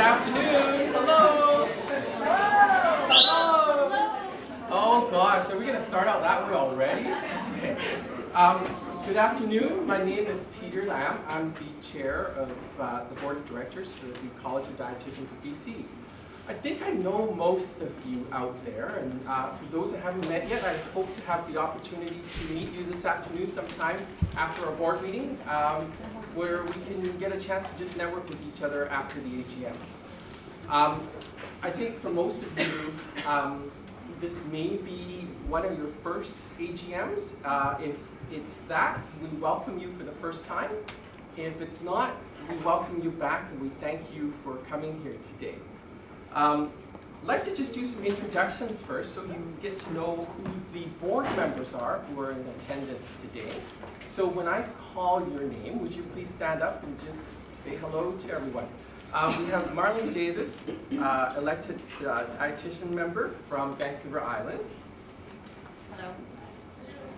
afternoon. Hello. Hello. Oh gosh, are we going to start out that way already? Okay. Good afternoon. My name is Peter Lamb. I'm the chair of the board of directors for the College of Dietitians of BC. I think I know most of you out there, and for those I haven't met yet, I hope to have the opportunity to meet you this afternoon sometime after our board meeting, where we can get a chance to just network with each other after the AGM. I think for most of you, this may be one of your first AGMs. If it's that, we welcome you for the first time. If it's not, we welcome you back and we thank you for coming here today. I'd like to just do some introductions first so you get to know who the board members are who are in attendance today. So when I call your name, would you please stand up and just say hello to everyone? We have Marlene Davis, elected dietitian member from Vancouver Island. Hello.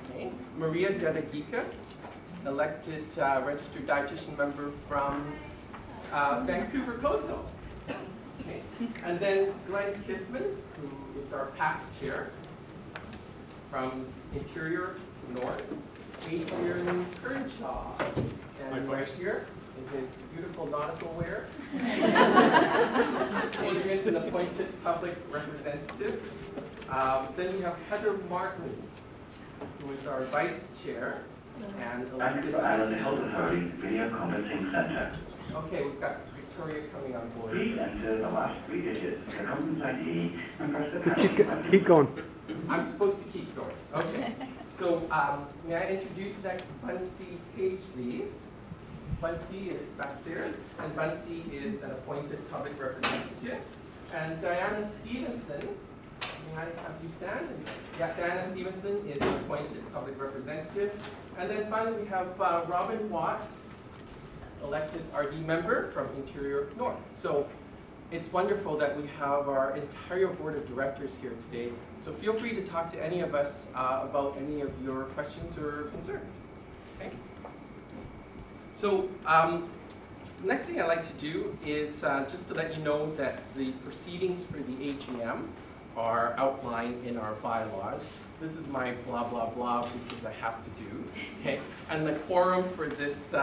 Okay. Maria Dedegikas, elected registered dietitian member from Vancouver Coastal. Okay. And then Glenn Kisman, who is our past chair from Interior North. Adrian Kernshaw, and right here in his beautiful nautical wear. Adrian's an appointed public representative. Then we have Heather Martin, who is our vice chair and elected. Island Health Authority Video Conferencing Center. Okay, we've got Victoria coming on board. Please enter the last 3 digits of the conference ID and press the Just keep going. I'm supposed to keep going. Okay. So may I introduce next Bunsy Pagely. Bunsy is back there, and Bunsy is an appointed public representative. And Diana Stevenson, may I have you stand? Yeah, Diana Stevenson is an appointed public representative. And then finally we have Robin Watt, elected RD member from Interior North. So it's wonderful that we have our entire board of directors here today. So feel free to talk to any of us about any of your questions or concerns. Okay. So next thing I'd like to do is just to let you know that the proceedings for the AGM are outlined in our bylaws. This is my blah, blah, blah because I have to do. Okay. And the quorum for this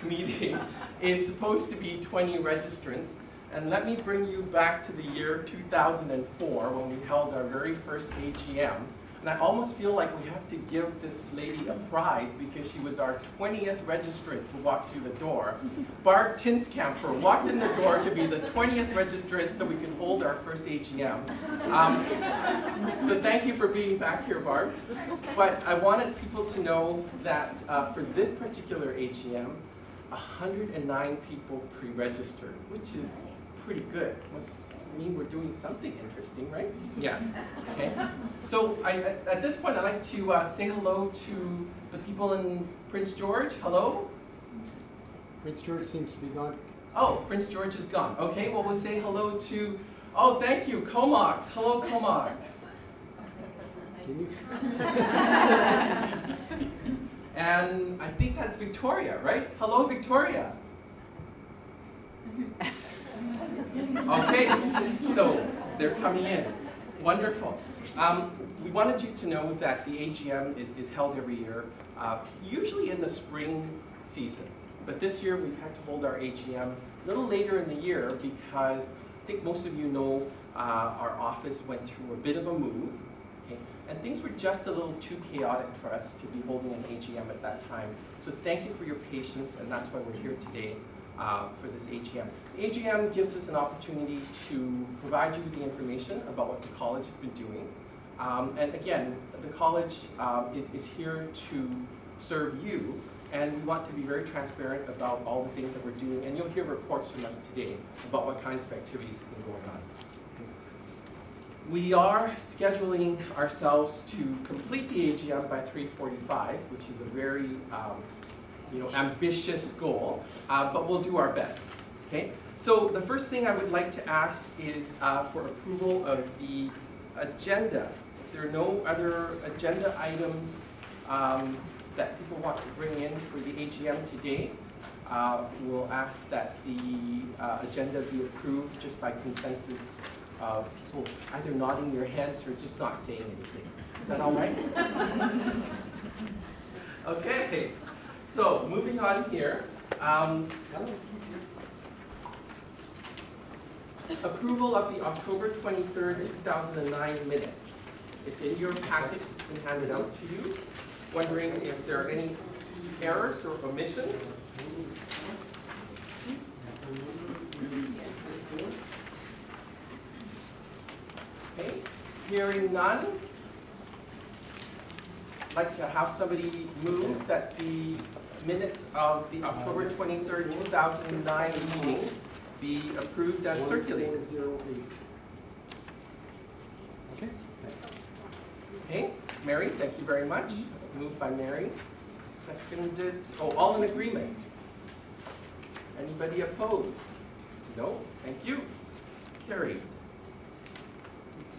meeting is supposed to be 20 registrants. And let me bring you back to the year 2004 when we held our very first AGM. And I almost feel like we have to give this lady a prize because she was our 20th registrant to walk through the door. Barb Tinskamper walked in the door to be the 20th registrant so we could hold our first AGM. So thank you for being back here, Barb. But I wanted people to know that for this particular AGM, 109 people pre-registered, which is pretty good. Must mean we're doing something interesting, right? Yeah. Okay. So at this point, I'd like to say hello to the people in Prince George. Hello. Prince George seems to be gone. Oh, Prince George is gone. Okay. Well, we'll say hello to. Oh, thank you, Comox. Hello, Comox. Can you? And I think that's Victoria, right? Hello, Victoria. Okay, so they're coming in. Wonderful. We wanted you to know that the AGM is held every year, usually in the spring season. But this year we've had to hold our AGM a little later in the year because I think most of you know our office went through a bit of a move. Okay? And things were just a little too chaotic for us to be holding an AGM at that time. So thank you for your patience, and that's why we're here today for this AGM. The AGM gives us an opportunity to provide you with the information about what the college has been doing. And again, the college is here to serve you, and we want to be very transparent about all the things that we're doing. And you'll hear reports from us today about what kinds of activities have been going on. We are scheduling ourselves to complete the AGM by 3:45, which is a very ambitious goal, but we'll do our best. Okay. So the first thing I would like to ask is for approval of the agenda. If there are no other agenda items that people want to bring in for the AGM today, we'll ask that the agenda be approved just by consensus of people either nodding their heads or just not saying anything. Is that all right? Okay, so moving on here. Approval of the October 23rd, 2009 minutes. It's in your package, it's been handed out to you. Wondering if there are any errors or omissions? Okay, hearing none. I'd like to have somebody move that the minutes of the October 23rd, 2009 meeting be approved as circulated. Okay, thanks. Okay, Mary, thank you very much. Moved by Mary. Seconded, all in agreement? Anybody opposed? No, thank you. Carried.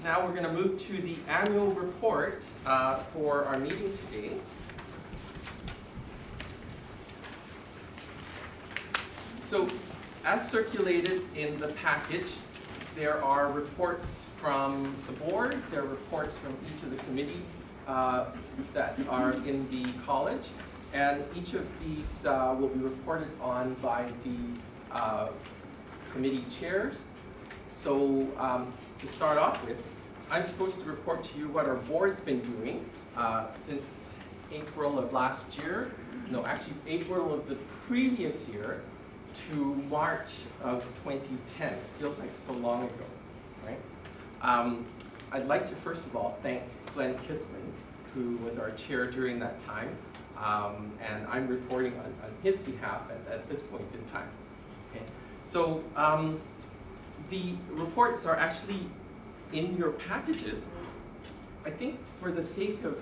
Now we're going to move to the annual report for our meeting today. So, as circulated in the package, there are reports from the board, there are reports from each of the committees that are in the college, and each of these will be reported on by the committee chairs. So to start off with, I'm supposed to report to you what our board's been doing since April of last year, no, actually April of the previous year to March of 2010. It feels like so long ago, right? I'd like to first of all thank Glenn Kissman, who was our chair during that time, and I'm reporting on his behalf at this point in time. Okay. So the reports are actually in your packages. I think for the sake of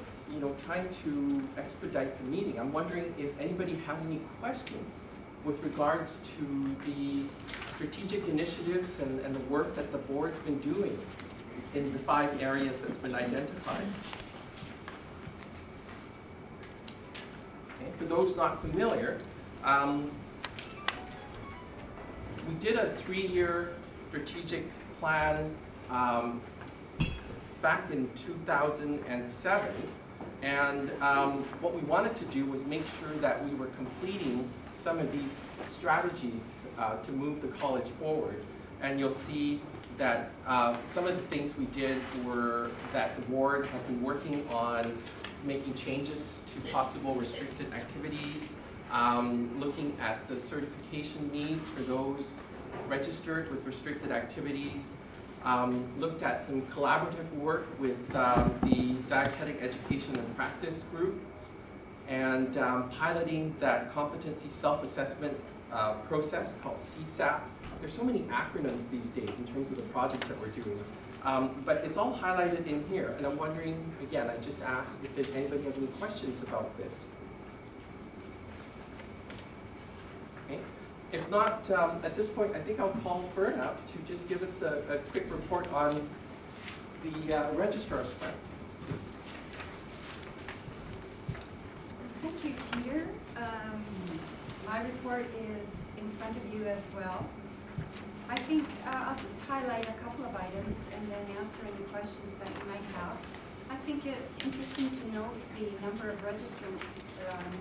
trying to expedite the meeting, I'm wondering if anybody has any questions with regards to the strategic initiatives and the work that the board's been doing in the 5 areas that's been identified. Okay, for those not familiar, we did a 3-year strategic plan back in 2007, and what we wanted to do was make sure that we were completing some of these strategies to move the college forward. And you'll see that some of the things we did were that the board has been working on making changes to possible restricted activities, looking at the certification needs for those registered with restricted activities, looked at some collaborative work with the Dietetic Education and Practice group, and piloting that competency self-assessment process called CSAP. There's so many acronyms these days in terms of the projects that we're doing. But it's all highlighted in here, and I'm wondering, again, I just asked if anybody has any questions about this. Okay. If not, at this point, I think I'll call Fern up to just give us a quick report on the registrar's plan. Thank you, Peter. My report is in front of you as well. I think I'll just highlight a couple of items and then answer any questions that you might have. I think it's interesting to note the number of registrants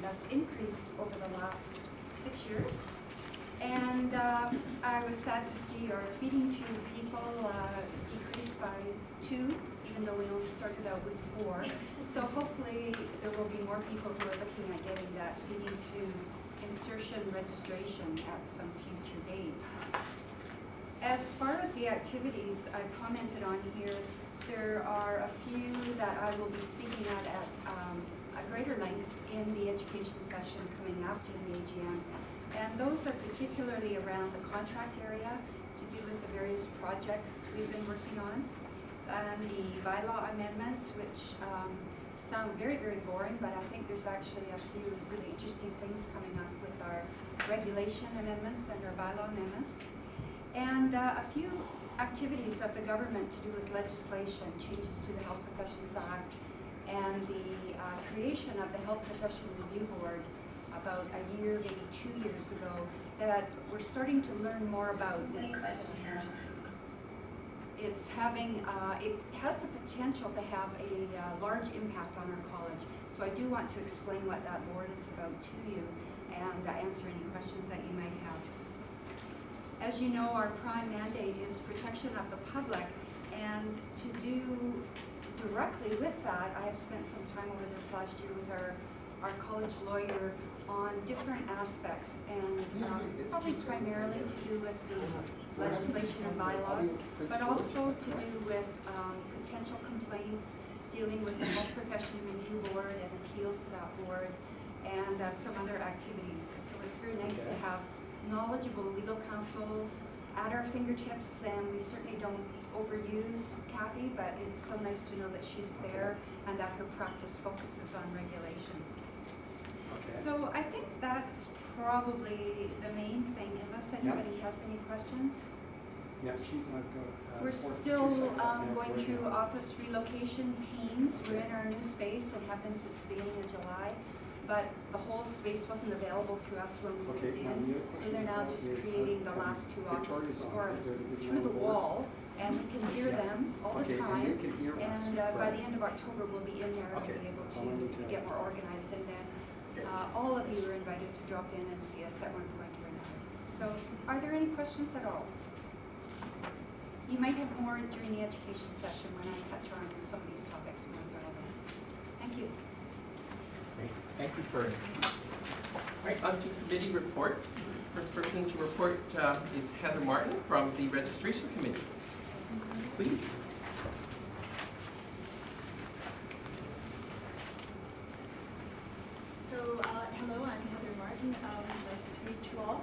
that's increased over the last 6 years. And I was sad to see our feeding tube people decreased by 2, even though we only started out with 4. So hopefully there will be more people who are looking at getting that feeding tube insertion registration at some future date. As far as the activities I've commented on here, there are a few that I will be speaking at a greater length in the education session coming after the AGM. And those are particularly around the contract area to do with the various projects we've been working on. And the bylaw amendments, which sound very, very boring, but I think there's actually a few really interesting things coming up with our regulation amendments and our bylaw amendments. And a few activities of the government to do with legislation, changes to the Health Professions Act, and the creation of the Health Profession Review Board about a year, maybe 2 years ago, that we're starting to learn more about. It's having, it has the potential to have a large impact on our college. So I do want to explain what that board is about to you and answer any questions that you might have. As you know, our prime mandate is protection of the public, and to do directly with that, I have spent some time over this last year with our college lawyer on different aspects, and probably primarily to do with the legislation and bylaws, but also to do with potential complaints, dealing with the Health Profession Review Board and appeal to that board, and some other activities. So it's very nice to have knowledgeable legal counsel at our fingertips, and we certainly don't overuse Kathy, but it's so nice to know that she's there and that her practice focuses on regulation. So I think that's probably the main thing, unless anybody has any questions. Yeah, she's not go. We're still going through office relocation pains. We're in our new space and have been since the beginning of July, but the whole space wasn't available to us when we moved in, so they're now just creating the last 2 offices for us through the wall, and we can hear them all the time, and by the end of October we'll be in there and be able to get more organized, and then all of you are invited to drop in and see us at one point or another. So are there any questions at all? You might have more during the education session when I touch on some of these topics more thoroughly. Thank you. Great. Thank you, Fern. All right, on to committee reports. First person to report is Heather Martin from the Registration Committee. Please. So, hello, I'm Heather Martin. Nice to meet you all.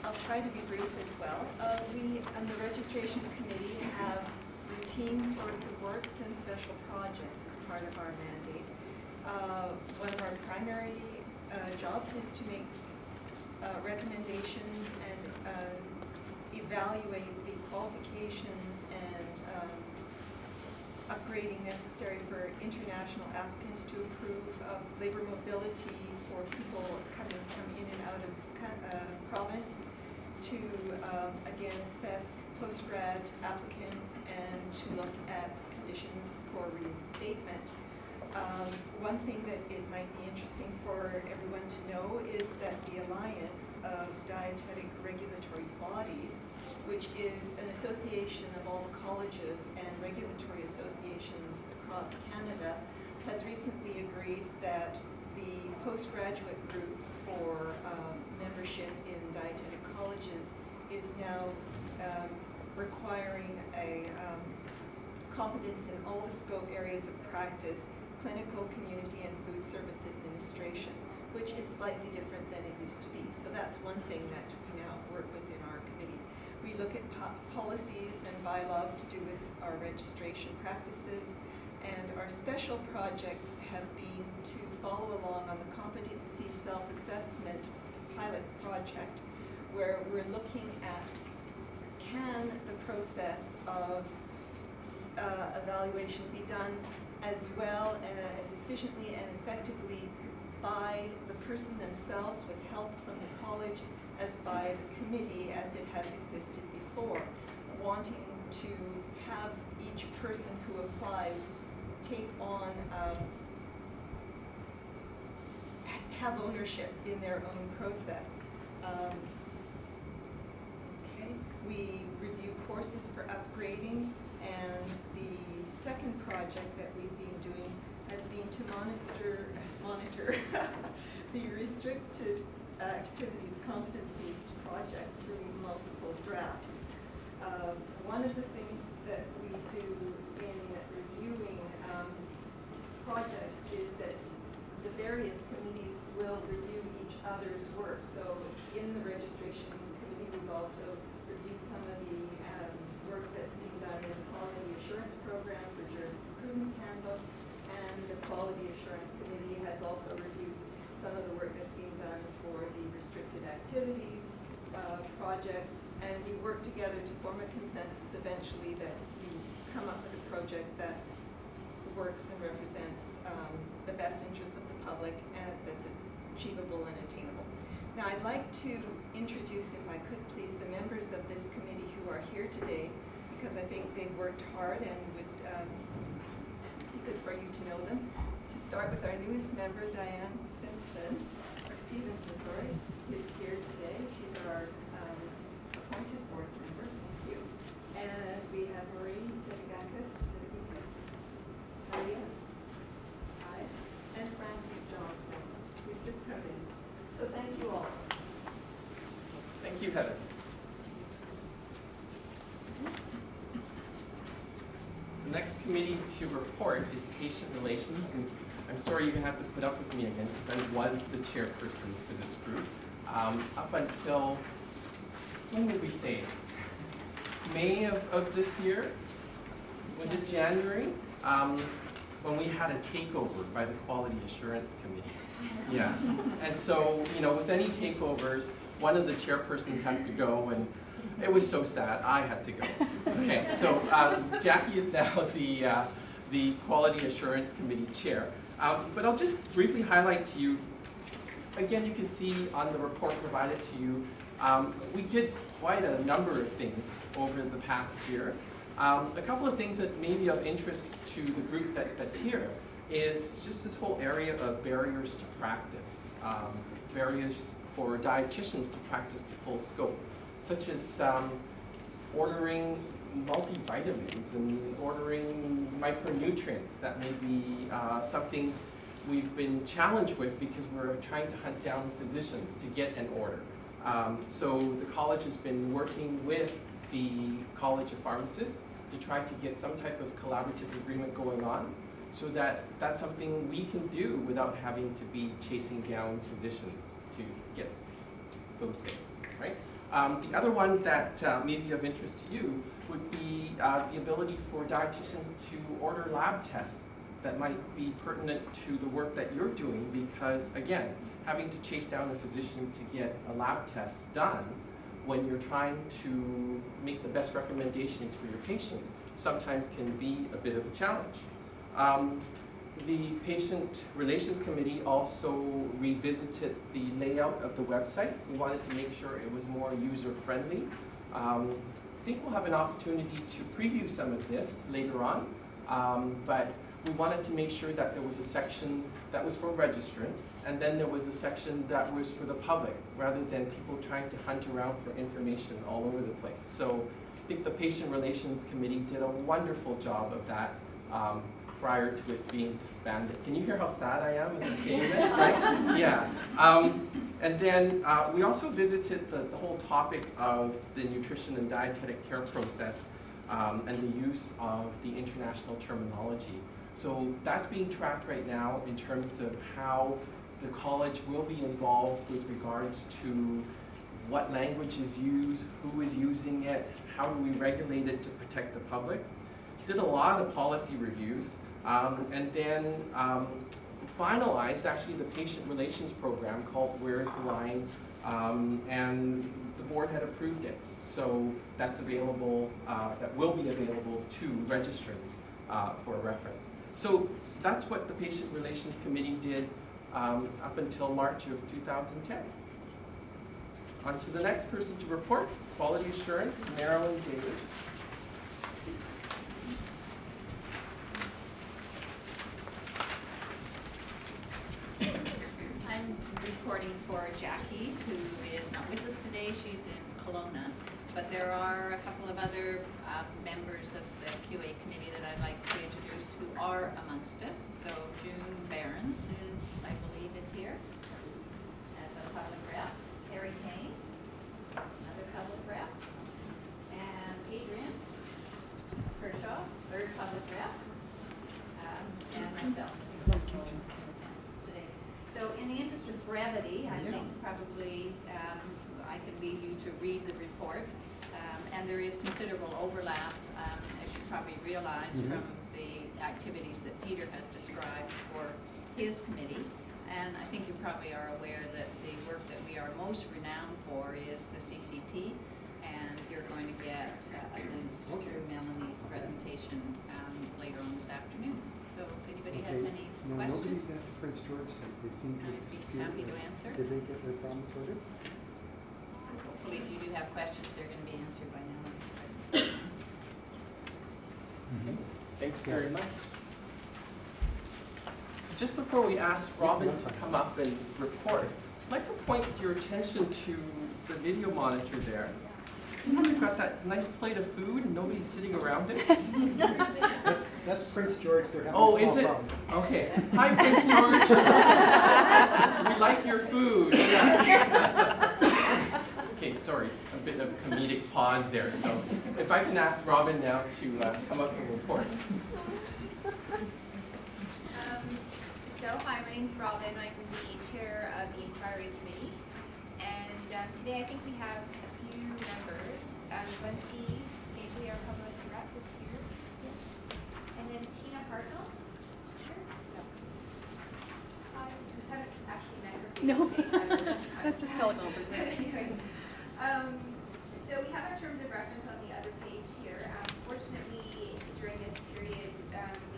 I'll try to be brief as well. We, on the Registration Committee, have routine sorts of works and special projects as part of our mandate. One of our primary jobs is to make recommendations and evaluate the qualifications and upgrading necessary for international applicants to approve of labor mobility for people coming from in and out of province, to again assess post-grad applicants and to look at conditions for reinstatement. One thing that it might be interesting for everyone to know is that the Alliance of Dietetic Regulatory Bodies, which is an association of all the colleges and regulatory associations across Canada, has recently agreed that the postgraduate group for membership in dietetic colleges is now requiring a competence in all the scope areas of practice, clinical, community, and food service administration, which is slightly different than it used to be. So that's one thing that we now work within our committee. We look at policies and bylaws to do with our registration practices, and our special projects have been to follow along on the competency self-assessment pilot project, where we're looking at can the process of evaluation be done as well as efficiently and effectively by the person themselves with help from the college as by the committee as it has existed before, wanting to have each person who applies take on, have ownership in their own process. Okay, we review courses for upgrading, and the second project that we've been doing has been to monitor the restricted activities competency project through multiple drafts. One of the things that we do in reviewing projects is that the various committees will review each other's work. So in the registration committee, we've also reviewed some of the work that's being done in the Quality Assurance Program for Jurisprudence Handbook, and the Quality Assurance Committee has also reviewed some of the work that's being done for the Restricted Activities project, and we work together to form a consensus eventually that we come up with a project that works and represents the best interests of the public and that's achievable and attainable. Now I'd like to introduce, if I could please, the members of this committee who are here today, because I think they've worked hard and would be good for you to know them. To start with our newest member, Diane Stevenson, sorry, is here today. She's our appointed board member. Thank you. And we have Marie Dedegakis, Maria, hi, and Francis Johnson, who's just come in. So thank you all. Thank you, Heather. The next committee to report is patient relations, and I'm sorry you're going to have to put up with me again because I was the chairperson for this group. Up until, when did we say? May of this year? Was it January? When we had a takeover by the Quality Assurance Committee. Yeah, and so, you know, with any takeovers, one of the chairpersons had to go, and it was so sad, I had to go. Okay, so Jackie is now the Quality Assurance Committee chair. But I'll just briefly highlight to you, again, you can see on the report provided to you, we did quite a number of things over the past year. A couple of things that may be of interest to the group that's here is just this whole area of barriers to practice, barriers for dietitians to practice the full scope, such as ordering multivitamins and ordering micronutrients. That may be something we've been challenged with because we're trying to hunt down physicians to get an order. So the college has been working with the College of Pharmacists to try to get some type of collaborative agreement going on so that that's something we can do without having to be chasing down physicians to get those things, right? The other one that may be of interest to you would be the ability for dietitians to order lab tests that might be pertinent to the work that you're doing because, again, having to chase down a physician to get a lab test done when you're trying to make the best recommendations for your patients sometimes can be a bit of a challenge. The Patient Relations Committee also revisited the layout of the website. We wanted to make sure it was more user-friendly. I think we'll have an opportunity to preview some of this later on, but we wanted to make sure that there was a section that was for registrant, and then there was a section that was for the public, rather than people trying to hunt around for information all over the place. So I think the Patient Relations Committee did a wonderful job of that prior to it being disbanded. Can you hear how sad I am as I'm saying this, right? Yeah. And then we also visited the whole topic of the nutrition and dietetic care process and the use of the international terminology. So that's being tracked right now in terms of how the college will be involved with regards to what language is used, who is using it, how do we regulate it to protect the public. Did a lot of policy reviews, and then finalized actually the patient relations program called Where's the Line, and the board had approved it. So that's available, that will be available to registrants for reference. So that's what the Patient Relations Committee did up until March of 2010. On to the next person to report, Quality Assurance, Marilyn Davis. I'm reporting for Jackie, who is not with us today. She's in Kelowna. But there are a couple of other members of the QA committee that I'd like to introduce who are amongst us. So June Behrens is, I believe, is here as a public rep. Harry Kane, another public rep. And Adrian Kershaw, third public rep. And myself. Today. So in the interest of brevity, I think probably I can leave you to read the report. And there is considerable overlap, as you probably realize, from the activities that Peter has described for his committee. And I think you probably are aware that the work that we are most renowned for is the CCP. And you're going to get a glimpse through Melanie's presentation later on this afternoon. So if anybody has any No, questions? nobody's asked Prince George, they seem to have I'd be disappeared. happy to answer. Did they get their problem sorted? Hopefully, if you do have questions, they're going to be answered by now. Thank you very much. So just before we ask Robin to come up and report, I'd like to point your attention to the video monitor there. See how we've got that nice plate of food and nobody's sitting around it? That's Prince George, they're having Oh, a small is it? problem. Okay. Hi, Prince George. We like your food. Yeah. Okay, sorry, a bit of a comedic pause there. So if I can ask Robin now to come up and report. Hi, my name's Robin. I'm the chair of the inquiry committee. And today I think we have a few members. Lindsay, Paisley, our public rep is here. And then Tina Hartnell. Sure. No. We haven't actually met her. No, that's just teleconference. Anyway, so we have our terms of reference on the other page here. Fortunately, during this period, we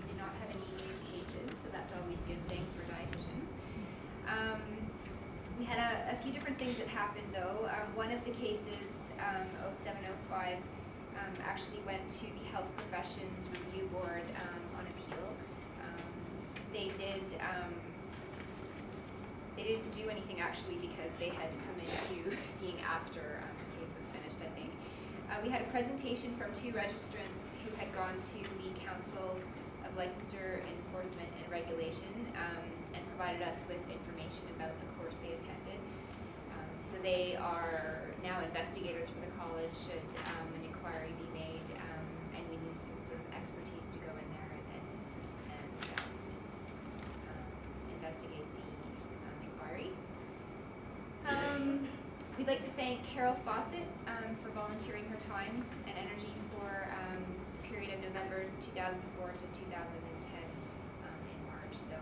did not have any new cases, so that's always a good thing for dietitians. We had a few different things that happened though. One of the cases, 0705, actually went to the Health Professions Review Board on appeal. They didn't do anything actually because they had to come into being after the case was finished, I think. We had a presentation from two registrants who had gone to the Council of Licensure Enforcement and Regulation and provided us with information about the course they attended. So they are now investigators for the college should an inquiry be made, and we need some sort of expertise to go in there and investigate the inquiry. We'd like to thank Carol Fawcett for volunteering her time and energy for the period of November 2004 to 2010 in March. So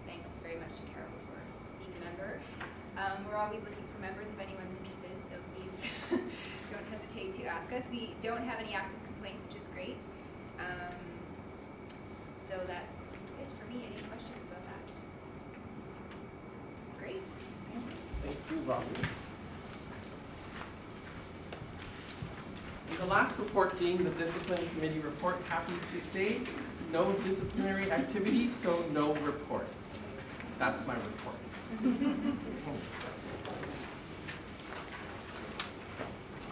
thanks very much to Carol for being a member. We're always looking for members if anyone's interested, so please don't hesitate to ask us. We don't have any active complaints, which is great. So that's it for me. Any questions about that? Great. Thank you, Robin. And the last report being the Discipline Committee report, happy to say no disciplinary activity, so no report. That's my report.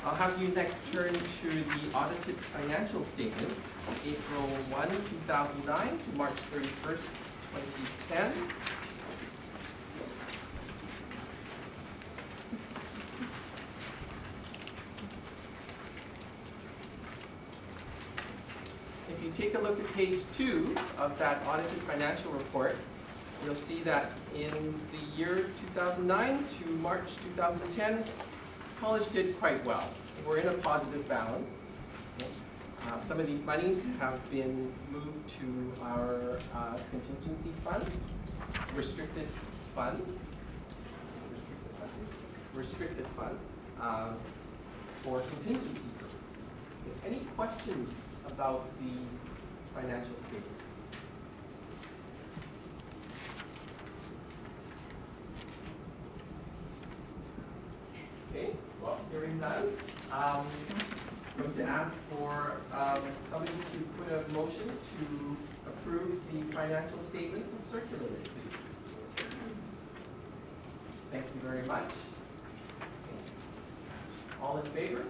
I'll have you next turn to the audited financial statements from April 1, 2009 to March 31st, 2010. If you take a look at page 2 of that audited financial report, you'll see that in the year 2009 to March 2010, college did quite well. We're in a positive balance. Some of these monies have been moved to our contingency fund, restricted fund, for contingency purposes. Any questions about the financial statements? Okay, well, hearing none, I'm going to ask for somebody to put a motion to approve the financial statements and circulate it, please. Thank you very much. All in favor?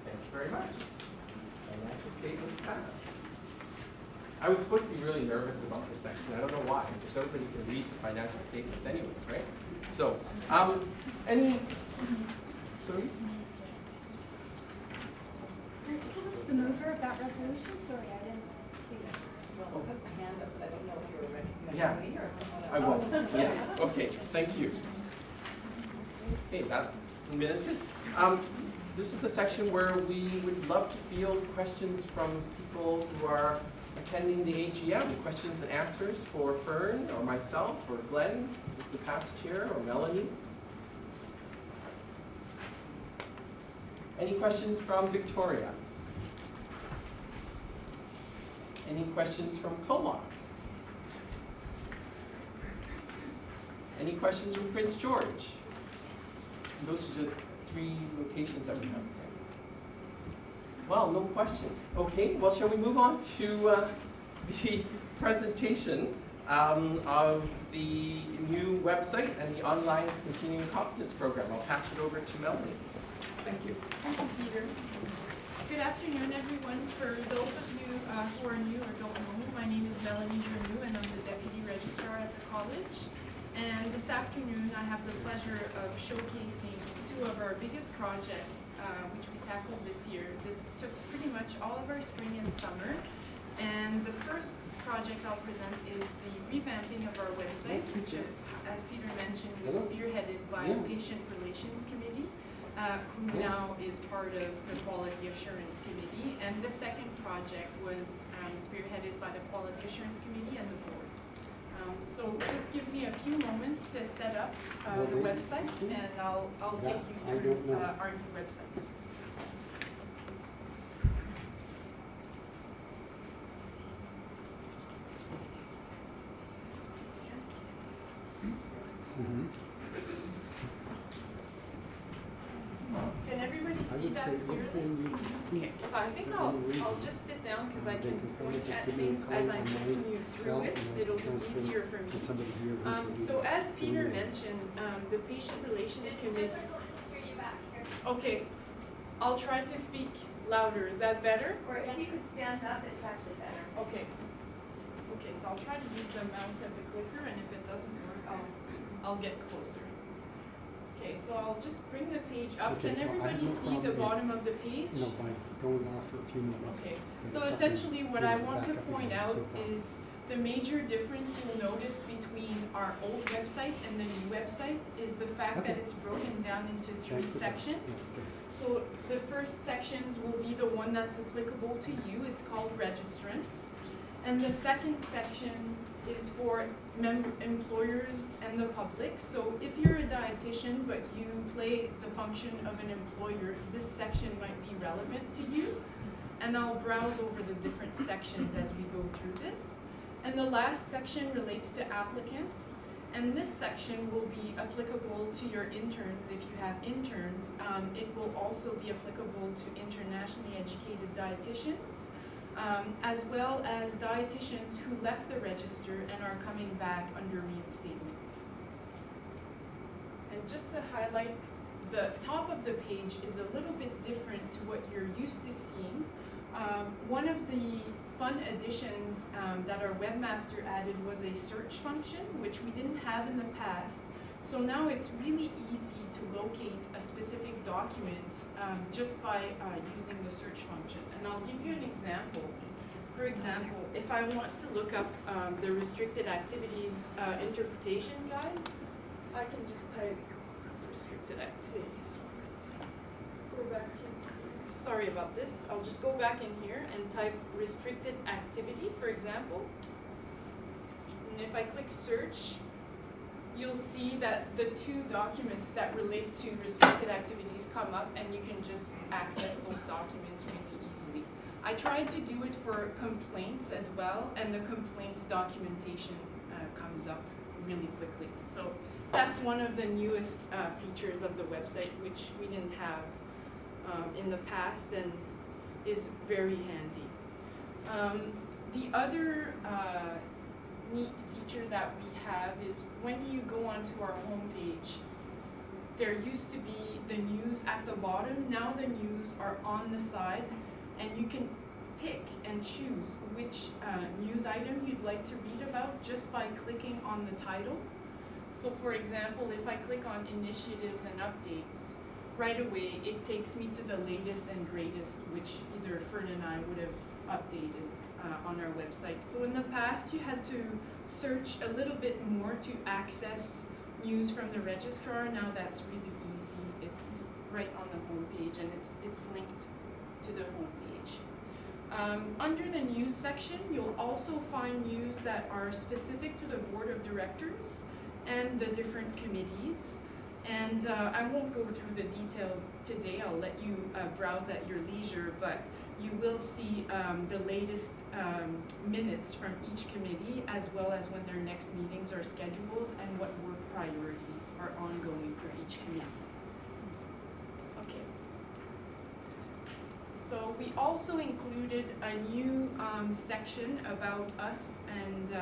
Thank you very much. Financial statements passed. I was supposed to be really nervous about this section. I don't know why, because everybody can read the financial statements anyways, right? So, sorry? Who was the mover of that resolution? Sorry, I didn't see that. Well, I put my hand up, but I don't know if you were recognizing Yeah, me or someone else. I was. Yeah, okay, thank you. Okay, that's been minuted. This is the section where we would love to field questions from people who are attending the AGM, questions and answers for Fern or myself or Glenn, who's the past chair, or Melanie. Any questions from Victoria? Any questions from Comox? Any questions from Prince George? And those are just 3 locations that we have. Well, no questions. Okay, well, shall we move on to the presentation of the new website and the online continuing competence program. I'll pass it over to Melanie. Thank you. Thank you, Peter. Good afternoon, everyone. For those of you who are new or don't know me, my name is Melanie Journoux, and I'm the Deputy Registrar at the college. And this afternoon, I have the pleasure of showcasing 2 of our biggest projects, which we tackled this year. This took pretty much all of our spring and summer. And the first project I'll present is the revamping of our website, which, as Peter mentioned, was spearheaded by a Patient Relations Committee, who now is part of the Quality Assurance Committee. And the second project was spearheaded by the Quality Assurance Committee and the board. So just give me a few moments to set up the website, and I'll take you through our new website. Can everybody see that clearly? Okay, so I think I'll just sit down because I can point at things as I'm taking you through it. It'll be easier for me. So as Peter mentioned, the Patient Relations Committee. Okay, I'll try to speak louder. Is that better? Or if you could stand up, it's actually better. Okay. Okay, so I'll try to use the mouse as a clicker, and if it doesn't work, I'll get closer. Okay, so I'll just bring the page up. Can everybody see the bottom of the page? You know, by going off for a few moments. Okay, so essentially what I want to point out is the major difference you'll notice between our old website and the new website is the fact that it's broken down into 3 sections. So the first sections will be the one that's applicable to you. It's called registrants. And the second section is for employers and the public. So if you're a dietitian but you play the function of an employer, this section might be relevant to you. And I'll browse over the different sections as we go through this. And the last section relates to applicants. And this section will be applicable to your interns if you have interns. It will also be applicable to internationally educated dietitians. As well as dietitians who left the register and are coming back under reinstatement. And just to highlight, the top of the page is a little bit different to what you're used to seeing. One of the fun additions that our webmaster added was a search function, which we didn't have in the past. So now it's really easy to locate a specific document just by using the search function. And I'll give you an example. For example, if I want to look up the restricted activities interpretation guide, I can just type restricted activities. Go back in. Sorry about this. I'll just go back in here and type restricted activity, for example. And if I click search, you'll see that the 2 documents that relate to restricted activities come up, and you can just access those documents really easily. I tried to do it for complaints as well, and the complaints documentation comes up really quickly. So that's one of the newest features of the website, which we didn't have in the past and is very handy. The other neat feature that we have is when you go onto our homepage, there used to be the news at the bottom. Now the news are on the side, and you can pick and choose which news item you'd like to read about just by clicking on the title. So for example, if I click on initiatives and updates, right away it takes me to the latest and greatest, which either Fern and I would have updated on our website. So in the past you had to search a little bit more to access news from the registrar. Now that's really easy. It's right on the homepage, and it's linked to the homepage. Under the news section, you'll also find news that are specific to the board of directors and the different committees. And I won't go through the detail today. I'll let you browse at your leisure, but you will see the latest minutes from each committee, as well as when their next meetings are scheduled and what work priorities are ongoing for each committee. Okay. So we also included a new section about us, and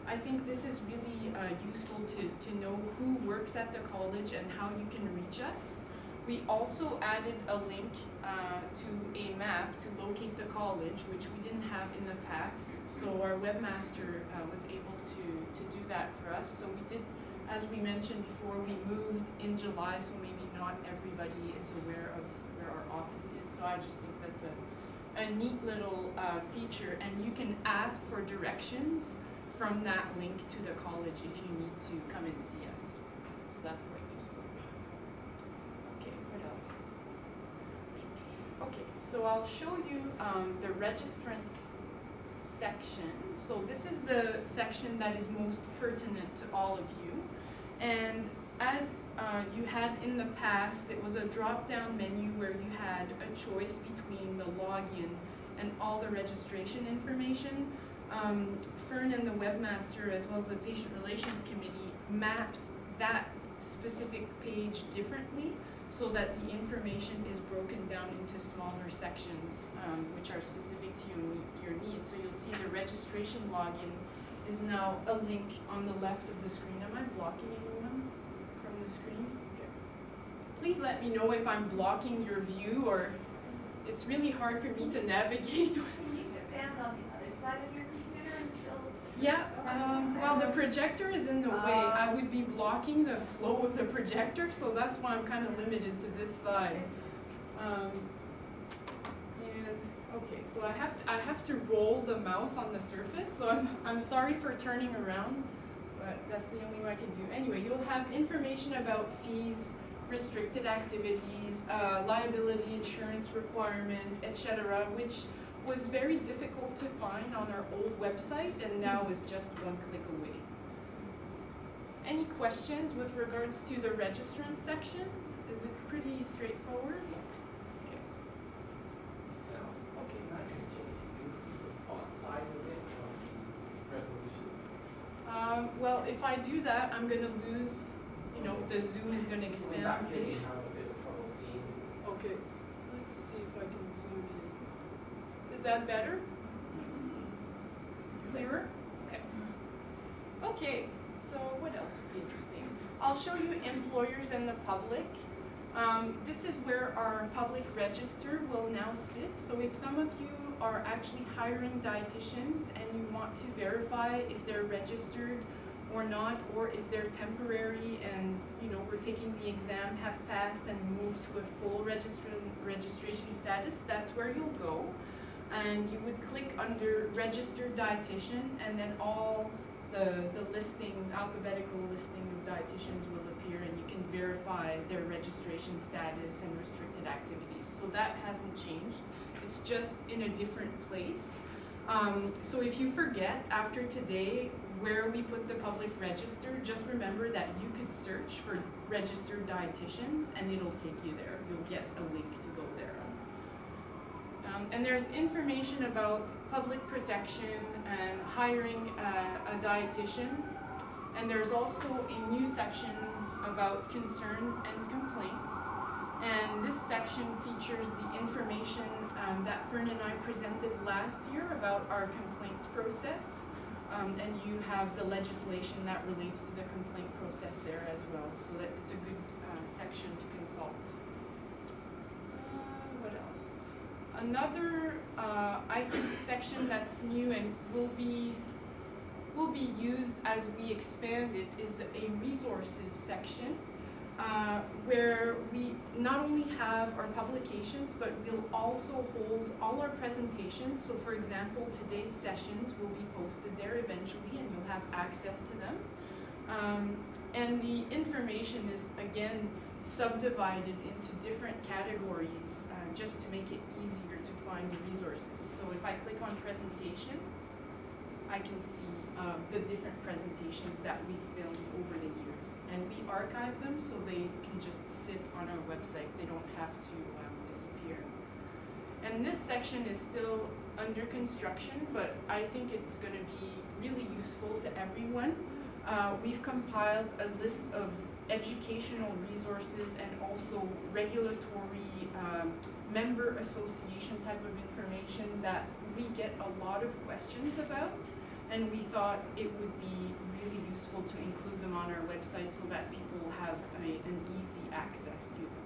I think this is really useful to know who works at the college and how you can reach us. We also added a link to a map to locate the college, which we didn't have in the past. So our webmaster was able to do that for us. So we did, as we mentioned before, we moved in July, so maybe not everybody is aware of where our office is. So I just think that's a neat little feature, and you can ask for directions from that link to the college if you need to come and see us. So that's quite useful. Okay, what else? Okay, so I'll show you the registrants section. So this is the section that is most pertinent to all of you. And as you had in the past, it was a drop-down menu where you had a choice between the login and all the registration information. Fern and the webmaster, as well as the patient relations committee, mapped that specific page differently so that the information is broken down into smaller sections, which are specific to your needs. So you'll see the registration login is now a link on the left of the screen. Am I blocking anyone from the screen? Okay. Please let me know if I'm blocking your view, or it's really hard for me to navigate. Can you stand on the other side of your computer and still? Yeah, well, the projector is in the way. I would be blocking the flow of the projector, so that's why I'm kind of limited to this side. Okay, so I have to roll the mouse on the surface, so I'm sorry for turning around, but that's the only way I can do. Anyway, you'll have information about fees, restricted activities, liability insurance requirement, etc., which was very difficult to find on our old website, and now is just one click away. Any questions with regards to the registrant sections? Is it pretty straightforward? Okay. Okay, nice. Well, if I do that, I'm going to lose, the Zoom is going to expand. Okay, let's see if I can zoom in. Is that better? Clearer? Okay. Okay, so what else would be interesting? I'll show you employers and the public. This is where our public register will now sit. So if some of you are actually hiring dietitians and you want to verify if they're registered or not, or if they're temporary and we're taking the exam, have passed and moved to a full registration status, that's where you'll go. And you would click under registered dietitian, and then all the listings, alphabetical listing of dietitians will appear, and you can verify their registration status and restricted activities. So that hasn't changed. It's just in a different place. So if you forget after today where we put the public register, just remember that you could search for registered dietitians and it'll take you there. You'll get a link to go there. And there's information about public protection and hiring a dietitian. And there's also a new section about concerns and complaints. And this section features the information that Fern and I presented last year about our complaints process. And you have the legislation that relates to the complaint process there as well. So that it's a good section to consult. What else? Another, I think, section that's new and will be used as we expand it is a resources section, where we not only have our publications, but we'll also hold all our presentations. So for example, today's sessions will be posted there eventually, and you'll have access to them. And the information is, again, subdivided into different categories just to make it easier to find the resources. So if I click on presentations, I can see the different presentations that we've filmed over the years. And we archive them so they can just sit on our website. They don't have to disappear. And this section is still under construction, but I think it's going to be really useful to everyone. we've compiled a list of educational resources and also regulatory member association type of information that we get a lot of questions about, and we thought it would be really useful to include them on our website so that people have an easy access to them.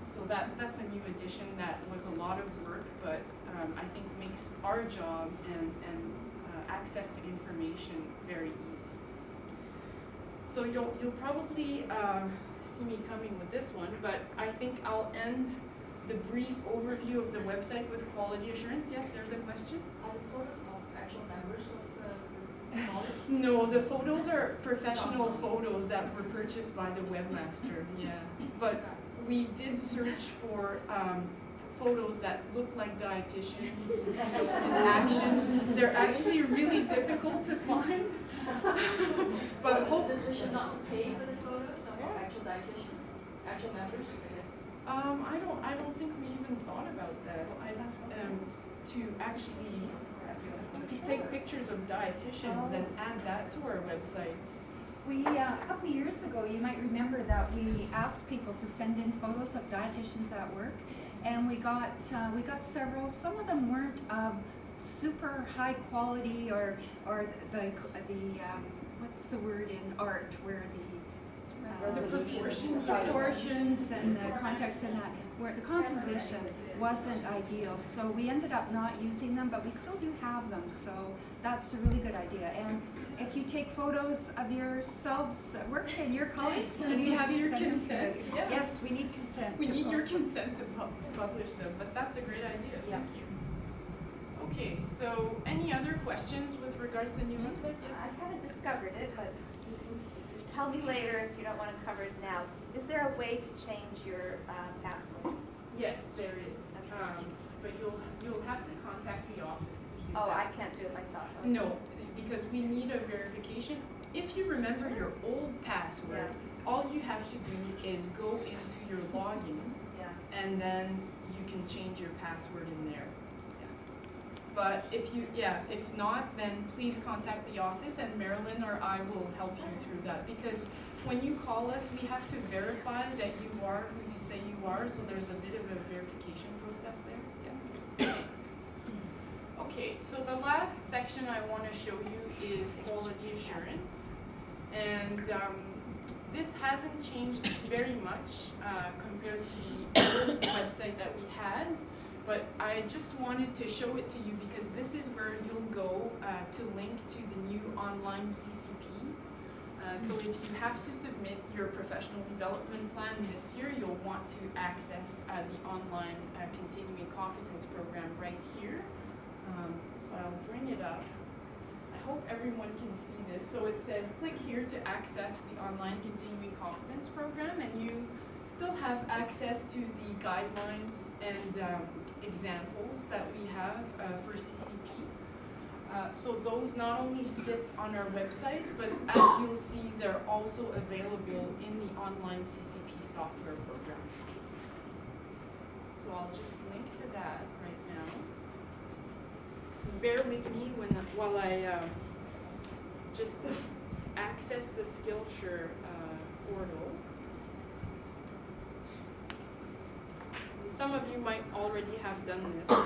So that's a new addition that was a lot of work, but I think makes our job and access to information very easy. So you'll probably see me coming with this one, but I think I'll end the brief overview of the website with quality assurance. Yes, there's a question? Are the photos of actual members of the college? No, the photos are professional photos that were purchased by the webmaster, yeah. But we did search for photos that look like dietitians in action. They're actually really difficult to find. But was the decision not to pay for the photos of actual dietitians, actual members, I guess? I don't think we even thought about that. To actually take pictures of dietitians and add that to our website. We, a couple of years ago, you might remember that we asked people to send in photos of dietitians at work, and we got several. Some of them weren't of super high quality, or the what's the word in art where the proportions and the context and that, where the composition wasn't ideal. So we ended up not using them, but we still do have them. So that's a really good idea. And if you take photos of yourselves at work and your colleagues, We please have do your send them to consent. me. Yeah. Yes, we need consent. We to need your post them. consent to publish them, but that's a great idea. Yeah. Thank you. Okay, so any other questions with regards to the new website? Yes? I haven't discovered it, but you can just tell me later if you don't want to cover it now. Is there a way to change your password? Yes, there is. But you'll have to contact the office to do Oh, that. I can't do it myself. Okay. No, because we need a verification. If you remember your old password, all you have to do is go into your login, Yeah. and then you can change your password in there. But if not, then please contact the office, and Marilyn or I will help you through that. Because when you call us, we have to verify that you are who you say you are, so there's a bit of a verification process there. Yeah. Thanks. Okay, so the last section I want to show you is quality assurance. And this hasn't changed very much compared to the old website that we had. But I just wanted to show it to you because this is where you'll go to link to the new online CCP. So if you have to submit your professional development plan this year, you'll want to access the online continuing competence program right here. So I'll bring it up. I hope everyone can see this. So it says click here to access the online continuing competence program, and you still have access to the guidelines and examples that we have for CCP. So those not only sit on our website, but as you'll see, they're also available in the online CCP software program. So I'll just link to that right now. Bear with me while I just access the Skillshare portal. Some of you might already have done this.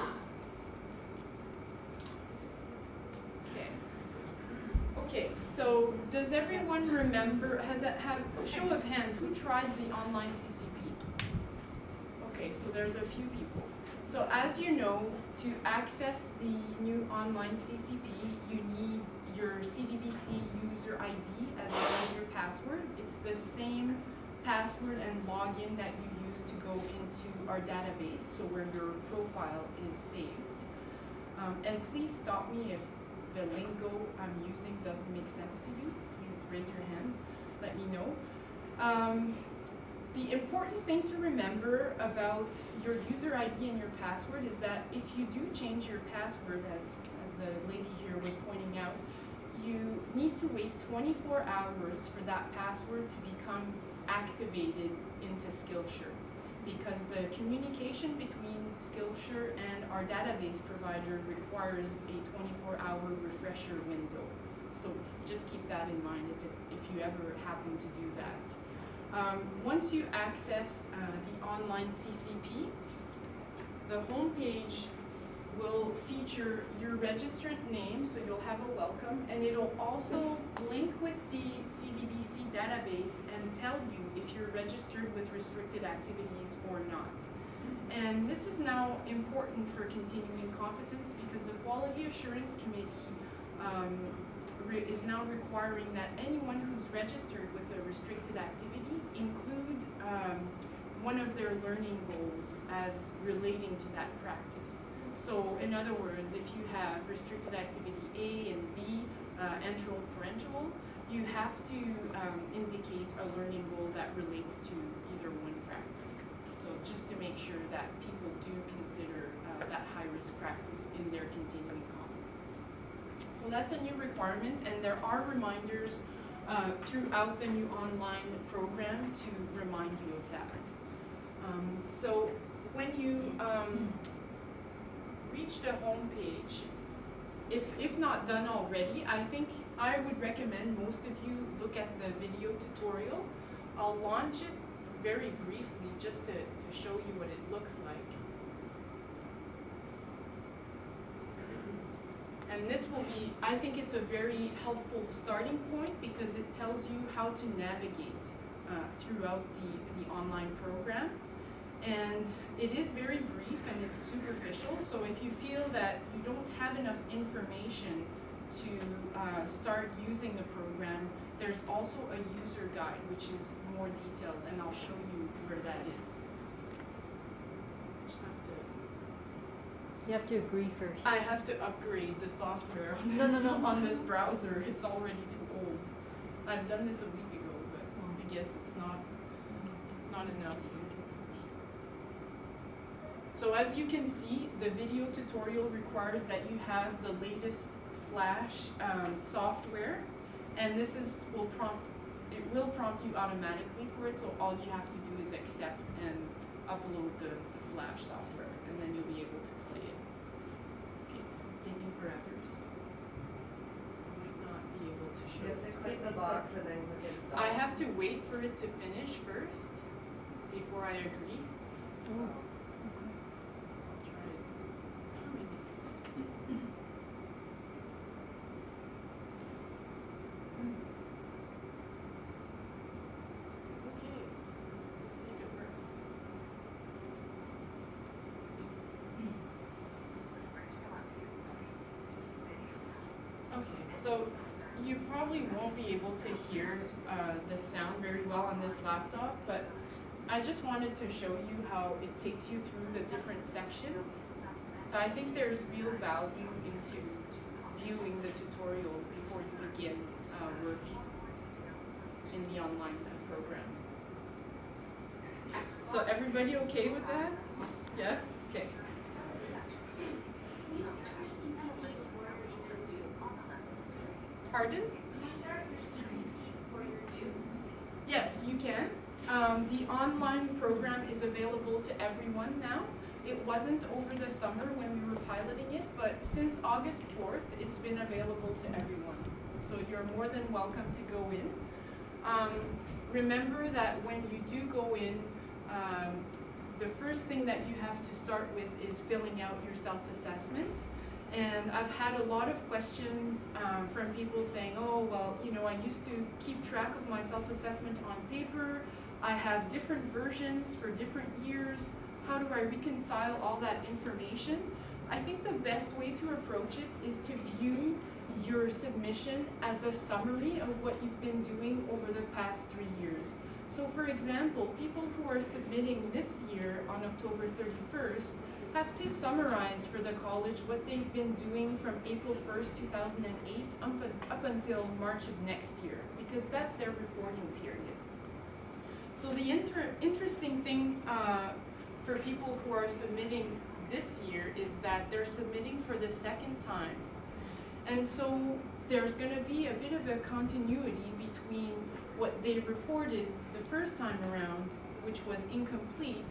Okay, so does everyone remember, show of hands, who tried the online CCP? Okay, so there's a few people. So as you know, to access the new online CCP, you need your Cdbc user ID as well as your password. It's the same password and login that you use to go into our database, so where your profile is saved. And please stop me if the lingo I'm using doesn't make sense to you. Please raise your hand, let me know. The important thing to remember about your user ID and your password is that if you do change your password, as the lady here was pointing out, you need to wait 24 hours for that password to become activated into Skillshare, because the communication between Skillshare and our database provider requires a 24-hour refresher window. So just keep that in mind if you ever happen to do that. Once you access the online CCP, the homepage will feature your registrant name, so you'll have a welcome, and it'll also link with the Cdbc database and tell you if you're registered with restricted activities or not. And this is now important for continuing competence because the Quality Assurance Committee is now requiring that anyone who's registered with a restricted activity include one of their learning goals as relating to that practice. So in other words, if you have restricted activity A and B, enteral, parental, you have to indicate a learning goal that relates to either one practice. So just to make sure that people do consider that high-risk practice in their continuing competence. So that's a new requirement, and there are reminders throughout the new online program to remind you of that. So when you reach the home page, if not done already, I think I would recommend most of you look at the video tutorial. I'll launch it very briefly just to show you what it looks like. And this will be, I think it's a very helpful starting point because it tells you how to navigate throughout the online program. And it is very brief and it's superficial, so if you feel that you don't have enough information to start using the program, there's also a user guide which is more detailed, and I'll show you where that is. You have to agree first. I have to upgrade the software on this, on this browser. It's already too old. I've done this a week ago, but I guess it's not enough. So as you can see, the video tutorial requires that you have the latest Flash software, and this will prompt you automatically for it, so all you have to do is accept and upload the Flash software, and then you'll be able to play it. Okay, this is taking forever, so I might not be able to show it. You have to click the box and then click install. I have to wait for it to finish first before I agree. Oh. So you probably won't be able to hear the sound very well on this laptop, but I just wanted to show you how it takes you through the different sections. So I think there's real value into viewing the tutorial before you begin work in the online program. So everybody okay with that? Yeah? Okay. Pardon? Yes, you can. The online program is available to everyone now. It wasn't over the summer when we were piloting it, but since August 4th, it's been available to everyone. So you're more than welcome to go in. Remember that when you do go in, the first thing that you have to start with is filling out your self-assessment. And I've had a lot of questions from people saying, oh, well, you know, I used to keep track of my self-assessment on paper. I have different versions for different years. How do I reconcile all that information? I think the best way to approach it is to view your submission as a summary of what you've been doing over the past 3 years. So for example, people who are submitting this year on October 31st have to summarize for the college what they've been doing from April 1st, 2008 up until March of next year, because that's their reporting period. So the interesting thing for people who are submitting this year is that they're submitting for the second time. And so there's going to be a bit of a continuity between what they reported the first time around, which was incomplete,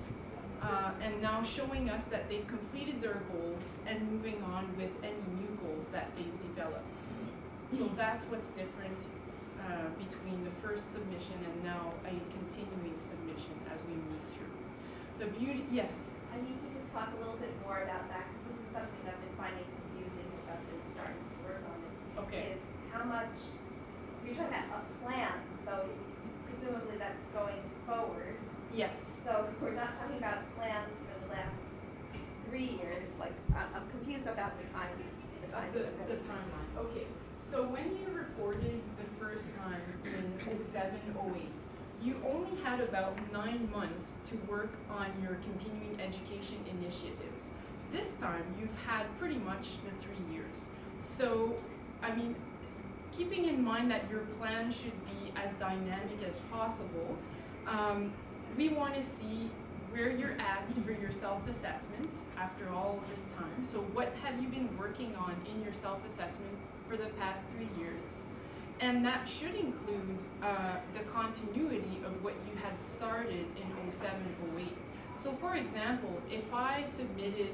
and now showing us that they've completed their goals and moving on with any new goals that they've developed. So that's what's different between the first submission and now a continuing submission as we move through. The beauty, yes? I need you to talk a little bit more about that, because this is something I've been finding confusing as I've been starting to work on it. Okay. Is how much, so you're talking about a plan, so presumably that's going forward. Yes. So we're not talking about plans for the last 3 years, like, I'm confused about the time. The timeline. Okay. So when you reported the first time in 07, 08, you only had about 9 months to work on your continuing education initiatives. This time, you've had pretty much the 3 years. So, I mean, keeping in mind that your plan should be as dynamic as possible, we want to see where you're at for your self-assessment after all this time. So what have you been working on in your self-assessment for the past 3 years? And that should include the continuity of what you had started in 07, 08. So for example, if I submitted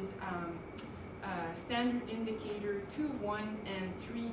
standard indicator 2.1 and 3.2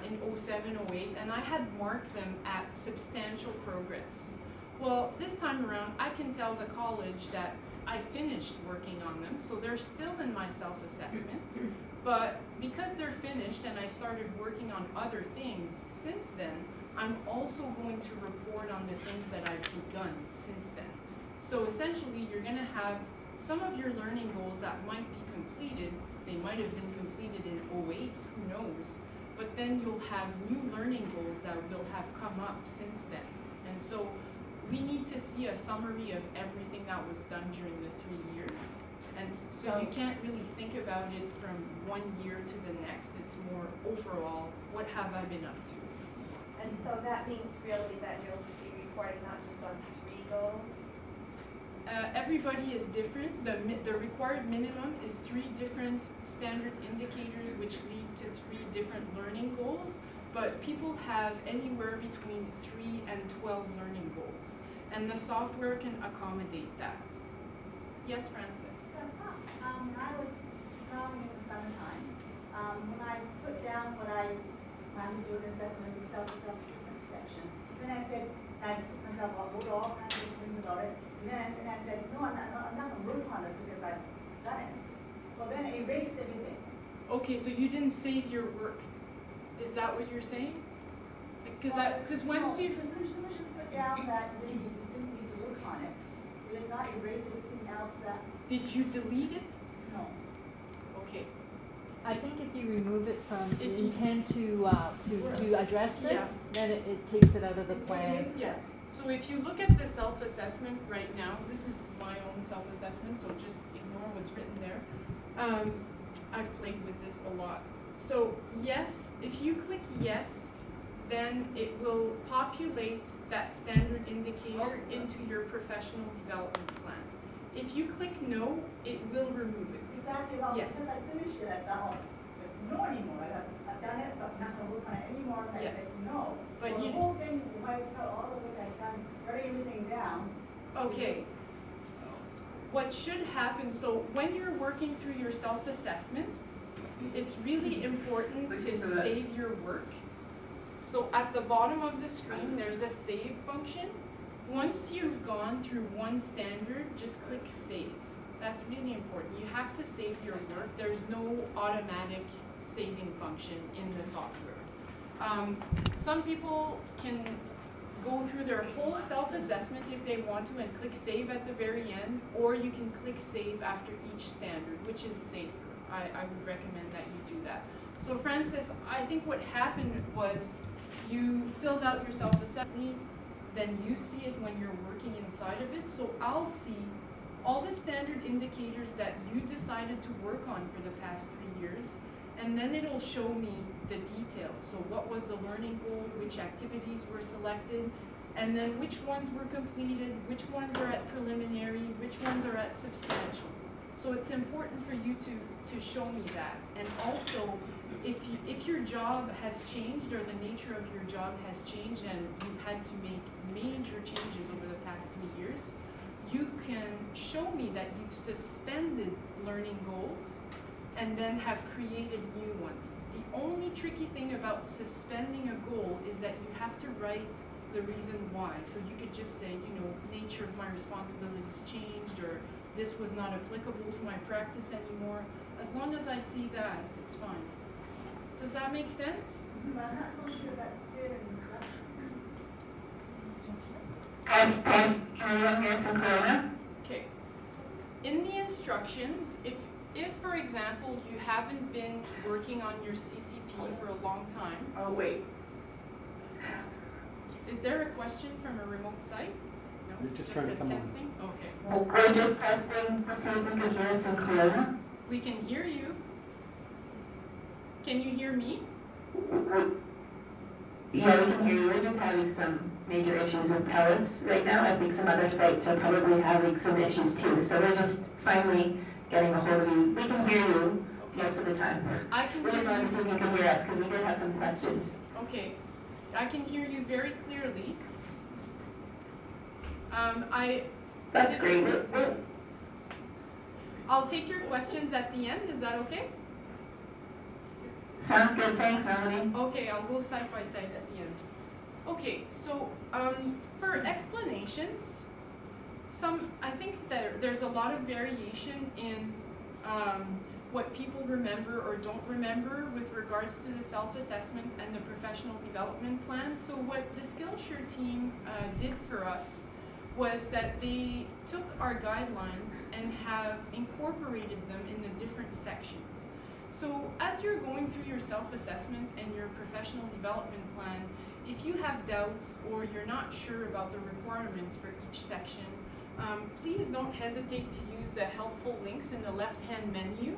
in 07, 08, and I had marked them at substantial progress. Well, this time around, I can tell the college that I finished working on them, so they're still in my self-assessment. But because they're finished and I started working on other things since then, I'm also going to report on the things that I've begun since then. So essentially, you're going to have some of your learning goals that might be completed. They might have been completed in 08, who knows? But then you'll have new learning goals that will have come up since then. And so we need to see a summary of everything that was done during the 3 years. And so you can't really think about it from 1 year to the next. It's more overall, what have I been up to? And so that means really that you'll be reporting not just on 3 goals? Everybody is different. The required minimum is 3 different standard indicators which lead to 3 different learning goals. But people have anywhere between 3 and 12 learning goals. And the software can accommodate that. Yes, Francis? So, when I was traveling in the summertime, when I put down what I planned to do in the self-assessment section, then I said, I put myself, I wrote all kinds of things about it, and then I said, no, I'm not going to work on this because I've done it. Well, then I erased everything. Okay, so you didn't save your work. Is that what you're saying? Because once you just put down that you didn't need to work on it. You did not erase anything else that. Did you delete it? No. Okay. I think if you remove it from the intent to address this, then it takes it out of the plan. Yeah. So if you look at the self-assessment right now, this is my own self-assessment, so just ignore what's written there. I've played with this a lot. So yes, if you click yes, then it will populate that standard indicator into your professional development plan. If you click no, it will remove it. Exactly, well, because I finished it, I thought, no anymore. I've done it, but I'm not going to work on it anymore, so I said no. But well, the whole thing wiped out all the work I've done, writing everything down. Okay. What should happen, so when you're working through your self-assessment, it's really important to save your work. So at the bottom of the screen, there's a save function. Once you've gone through one standard, just click save. That's really important. You have to save your work. There's no automatic saving function in the software. Some people can go through their whole self-assessment if they want to and click save at the very end, or you can click save after each standard, which is safer. I would recommend that you do that. So Francis, I think what happened was you filled out your self-assessment, then you see it when you're working inside of it. So I'll see all the standard indicators that you decided to work on for the past 3 years, and then it'll show me the details. So what was the learning goal, which activities were selected, and then which ones were completed, which ones are at preliminary, which ones are at substantial. So it's important for you to show me that. And also, if your job has changed or the nature of your job has changed and you've had to make major changes over the past 3 years, you can show me that you've suspended learning goals and then have created new ones. The only tricky thing about suspending a goal is that you have to write the reason why. So you could just say, you know, nature of my responsibilities changed, or this was not applicable to my practice anymore. As long as I see that, it's fine. Does that make sense? But I'm not so sure that's clear in instructions. Okay. In the instructions, if for example you haven't been working on your CCP for a long time. Oh wait. Is there a question from a remote site? No, We're it's just just trying a to come on. testing. Okay. We're just testing to see if we can hear us in Kelowna. We can hear you. Can you hear me? Yeah, we can hear you. We're just having some major issues with pellets right now. I think some other sites are probably having some issues too. So we're just finally getting a hold of you. We can hear you most of the time. I can We just hear wanted to see you. if you can hear us because we did have some questions. Okay. I can hear you very clearly. That's great. I'll take your questions at the end. Is that okay? Sounds good. Thanks, Melanie. Okay, I'll go side by side at the end. Okay, so for explanations, I think that there's a lot of variation in what people remember or don't remember with regards to the self-assessment and the professional development plan. So what the Skillshare team did for us was that they took our guidelines and have incorporated them in the different sections. So as you're going through your self-assessment and your professional development plan, if you have doubts or you're not sure about the requirements for each section, please don't hesitate to use the helpful links in the left-hand menu.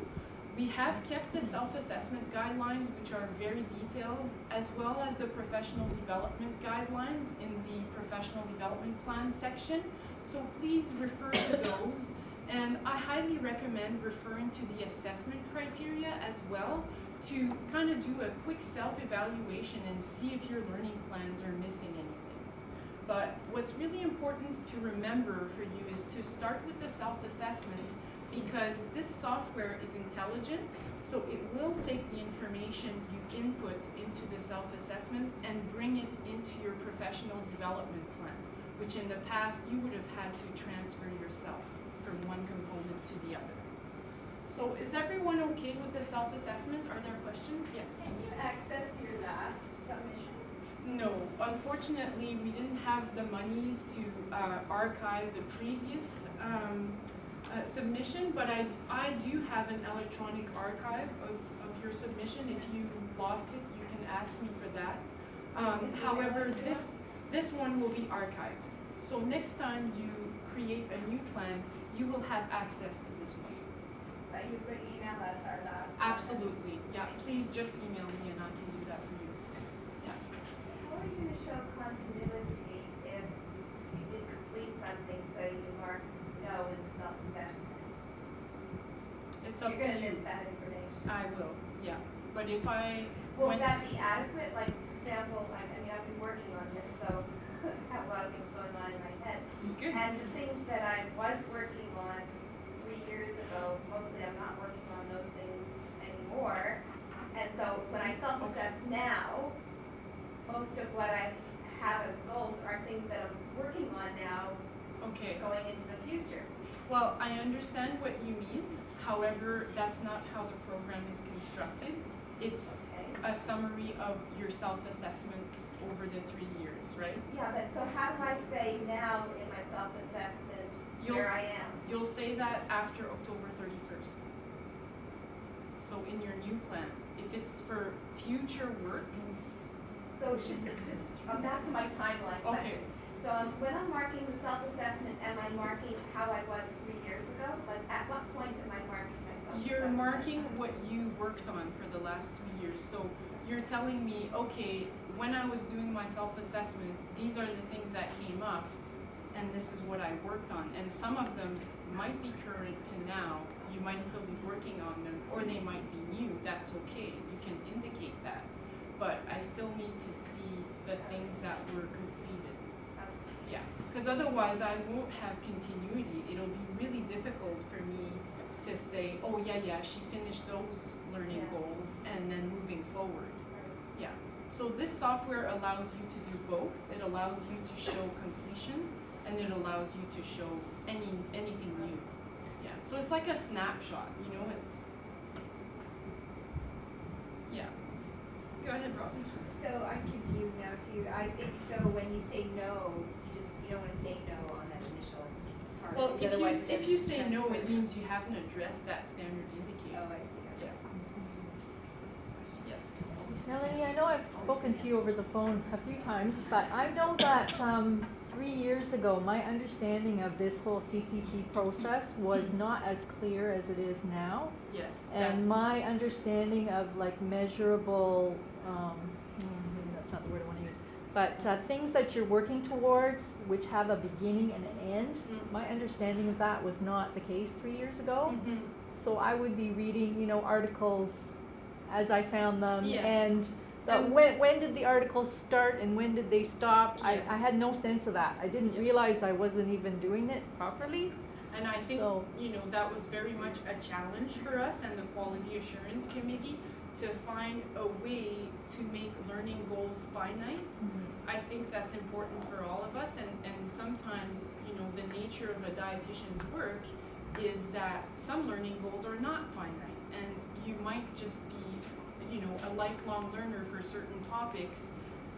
We have kept the self-assessment guidelines, which are very detailed, as well as the professional development guidelines in the professional development plan section. So please refer to those. And I highly recommend referring to the assessment criteria as well to kind of do a quick self-evaluation and see if your learning plans are missing anything. But what's really important to remember for you is to start with the self-assessment, because this software is intelligent, so it will take the information you input into the self-assessment and bring it into your professional development plan, which in the past you would have had to transfer yourself from one component to the other. So is everyone okay with the self-assessment? Are there questions? Yes. Can you access your last submission? No, unfortunately, we didn't have the monies to archive the previous submission, but I do have an electronic archive of your submission. If you lost it, you can ask me for that. However, this one will be archived. So next time you create a new plan, you will have access to this one. But you could email us our last one. Absolutely, yeah. Please just email me and I can do that for you. Yeah. How are you going to show continuity if you did complete something so you mark no in the self-assessment? It's up You're to going to you. miss that information. I will, yeah. But if I... Will that be adequate? Like, for example, I mean, I've been working on this, so I have a lot of things going on in my head. Good. And the things that I was working on 3 years ago, mostly I'm not working on those things anymore. And so when I self-assess now, most of what I have as goals are things that I'm working on now, Okay. going into the future. Well, I understand what you mean. However, that's not how the program is constructed. It's a summary of your self-assessment over the 3 years, right? Yeah, but so how do I say now in my self-assessment where I am? You'll say that after October 31st. So in your new plan. If it's for future work. So should back to my timeline question. So when I'm marking the self-assessment, am I marking how I was 3 years ago? Like at what point am I marking my self-assessment? You're marking what you worked on for the last 3 years. So you're telling me, okay, when I was doing my self-assessment, these are the things that came up, and this is what I worked on. And some of them might be current to now. You might still be working on them, or they might be new. That's okay. You can indicate that. But I still need to see the things that were completed. Yeah, because otherwise I won't have continuity. It'll be really difficult for me to say, oh yeah, yeah, she finished those learning Yeah. goals and then moving forward. Yeah. So this software allows you to do both. It allows you to show completion and it allows you to show anything new. Yeah. So it's like a snapshot, you know, it's yeah. Go ahead, Robin. So I'm confused now too. I think so when you say no, you don't want to say no on that initial part. Well, because otherwise it if you doesn't say no, transfer. it means you haven't addressed that standard indicator. Oh, I see. Okay. Yeah. Yes. Melanie, I know I've spoken to you over the phone a few times, but I know that 3 years ago, my understanding of this whole CCP process was not as clear as it is now. Yes. And my understanding of like measurable, maybe that's not the word I want to use, but things that you're working towards, which have a beginning and an end, my understanding of that was not the case 3 years ago. Mm-hmm. So I would be reading, you know, articles as I found them, Yes. and when did the articles start and when did they stop? Yes. I had no sense of that. I didn't Yes. realize I wasn't even doing it properly. And I think, So- you know, that was very much a challenge for us and the Quality Assurance Committee to find a way to make learning goals finite. I think that's important for all of us, and sometimes, you know, the nature of a dietitian's work is that some learning goals are not finite, and you might just be, you know, a lifelong learner for certain topics.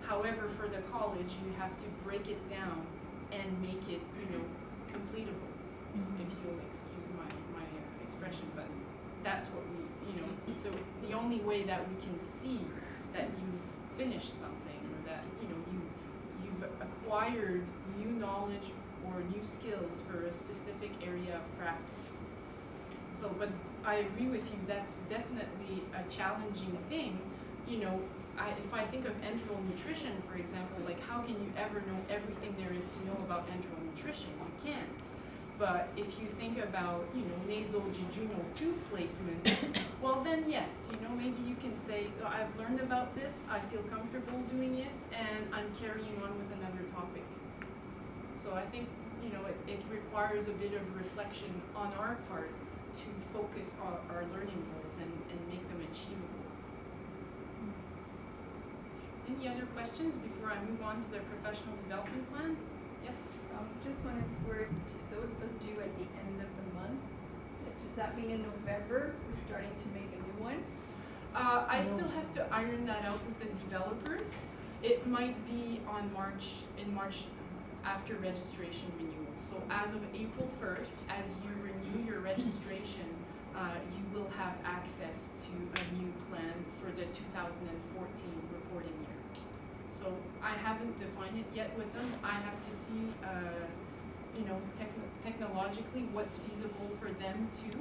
However, for the college, you have to break it down and make it, you know, completable, if you'll excuse my expression, but that's what we, you know, so the only way that we can see that you've finished something, or that, you know, you've acquired new knowledge or new skills for a specific area of practice. So, but I agree with you, that's definitely a challenging thing. You know, if I think of enteral nutrition, for example, like how can you ever know everything there is to know about enteral nutrition? You can't. But if you think about, you know, nasojejunal tooth placement, well then yes, you know, maybe you can say, oh, I've learned about this, I feel comfortable doing it, and I'm carrying on with another topic. So I think, you know, it requires a bit of reflection on our part to focus on our learning goals and make them achievable. Any other questions before I move on to the professional development plan? Yes? Just wondering if those of us due at the end of the month, does that mean in November we're starting to make a new one? I still have to iron that out with the developers. It might be in March after registration renewal. So as of April 1st, as you renew your registration, you will have access to a new plan for the 2014 reporting year. So I haven't defined it yet with them. I have to see, you know, technologically what's feasible for them too,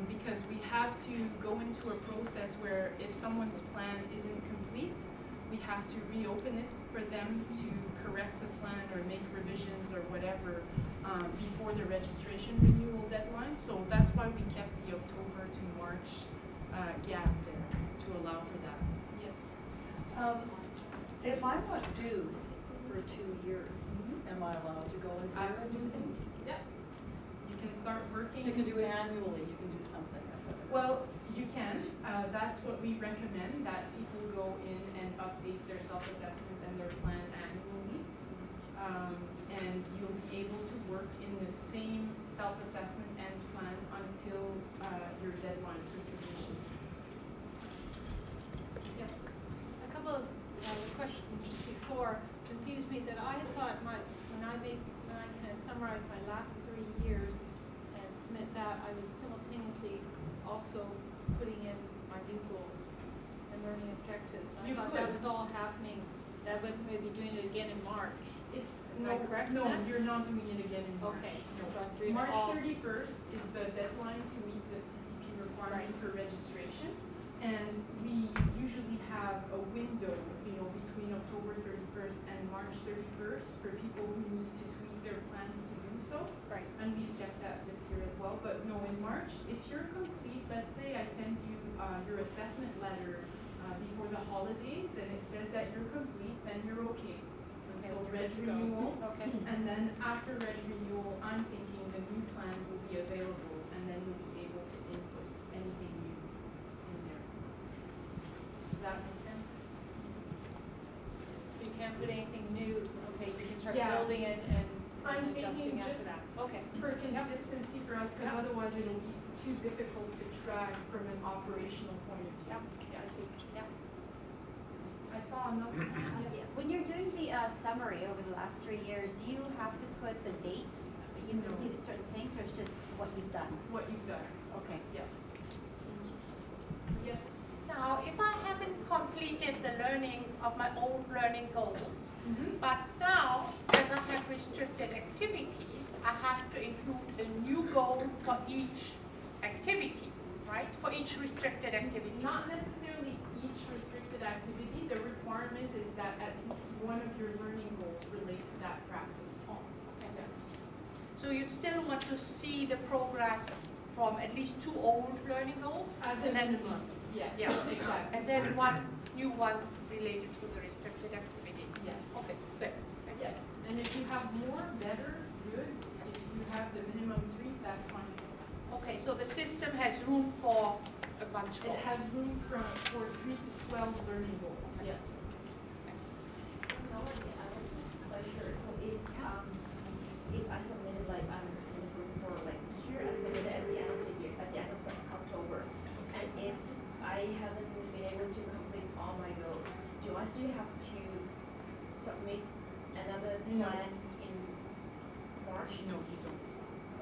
because we have to go into a process where if someone's plan isn't complete, we have to reopen it for them to correct the plan or make revisions or whatever before the registration renewal deadline. So that's why we kept the October to March gap there to allow for that. Yes. If I'm not due for 2 years, am I allowed to go in there and do things? Yep. You can start working. So you can do it annually, you can do something. Well, you can. That's what we recommend, that people go in and update their self-assessment and their plan annually. And you'll be able to work in the same self-assessment and plan until your deadline for submission. Yes? A couple of questions just before confused me that I had thought when I kind of summarized my last 3 years and submit that, I was simultaneously also putting in my new goals and learning objectives. And I thought that was all happening, that I wasn't going to be doing it again in March. Am I correct? No, you're not doing it again in March. Okay. No. So I'm doing March it all. 31st is the deadline to meet the CCP requirement for registration. And we usually have a window, you know, between October 31st and March 31st for people who need to tweak their plans to do so. Right. And we've kept that this year as well. But no, in March, if you're complete, let's say I send you your assessment letter before the holidays and it says that you're complete, then you're okay. Until reg renewal. Okay. And then after reg renewal, I'm thinking the new plans will be available and then you'll be able to input that make sense? You can't put anything new, okay, you can start Yeah. building it and I'm adjusting thinking after just that. Okay. for consistency for us, because otherwise it'll be too difficult to track from an operational point of view. Yeah, I see. Yeah. I saw another. Yeah. When you're doing the summary over the last 3 years, do you have to put the dates? You No. completed certain things, or it's just what you've done? What you've done. Okay. Yeah. Yes. Now, if I haven't completed the learning of my old learning goals, but now, as I have restricted activities, I have to include a new goal for each activity, right? For each restricted activity. Not necessarily each restricted activity. The requirement is that at least one of your learning goals relate to that practice. Oh, okay. So you still want to see the progress from at least 2 old learning goals? As a minimum, yes, Yeah. exactly. And then one new one related to the restricted activity. Yeah. Okay, good. Yeah. And if you have more, better, good. If you have the minimum 3, that's fine. Okay, so the system has room for a bunch more. It has room for 3 to 12 learning goals, yes. So if I submitted like for like this year, I submitted at the end of the year, at the end of October, and if I haven't been able to complete all my goals, do I still have to submit another plan in March? No, you don't.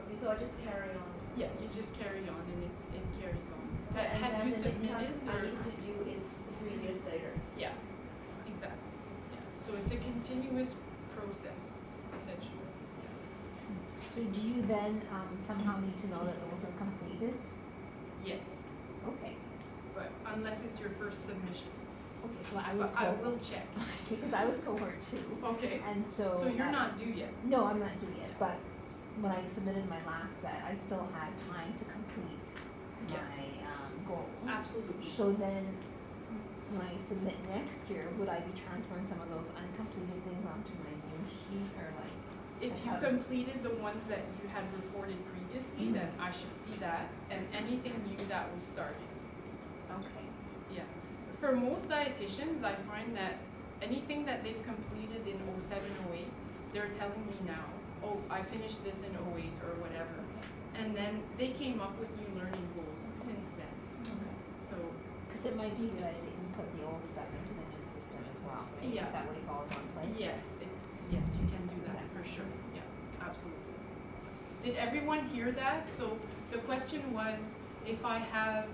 Okay, so I just carry on. Yeah, you just carry on and it carries on. So, Had and you then the next time submitted I or? need to do is 3 years later. Yeah, exactly. Yeah. So it's a continuous process, essentially. So do you then somehow need to know that those were completed? Yes, Okay. but unless it's your first submission. Okay, so I was But I will check. because I was cohort 2. Okay. And so So you're not due yet. No, I'm not due yet, but when I submitted my last set, I still had time to complete Yes. my goals. Absolutely. So then, when I submit next year, would I be transferring some of those uncompleted things onto my new sheet, or like? If you completed the ones that you had reported previously, then I should see that, and anything new that was starting. Okay. Yeah. For most dietitians, I find that anything that they've completed in 07, 08, they're telling me now, oh, I finished this in 08 or whatever. And then they came up with new learning goals since then. Okay. So, Because it might be a good idea to input the old stuff into the new system as well, right? Yeah. That way it's all in one place. yes, you can do that for sure. Yeah, absolutely. Did everyone hear that? So the question was, if I have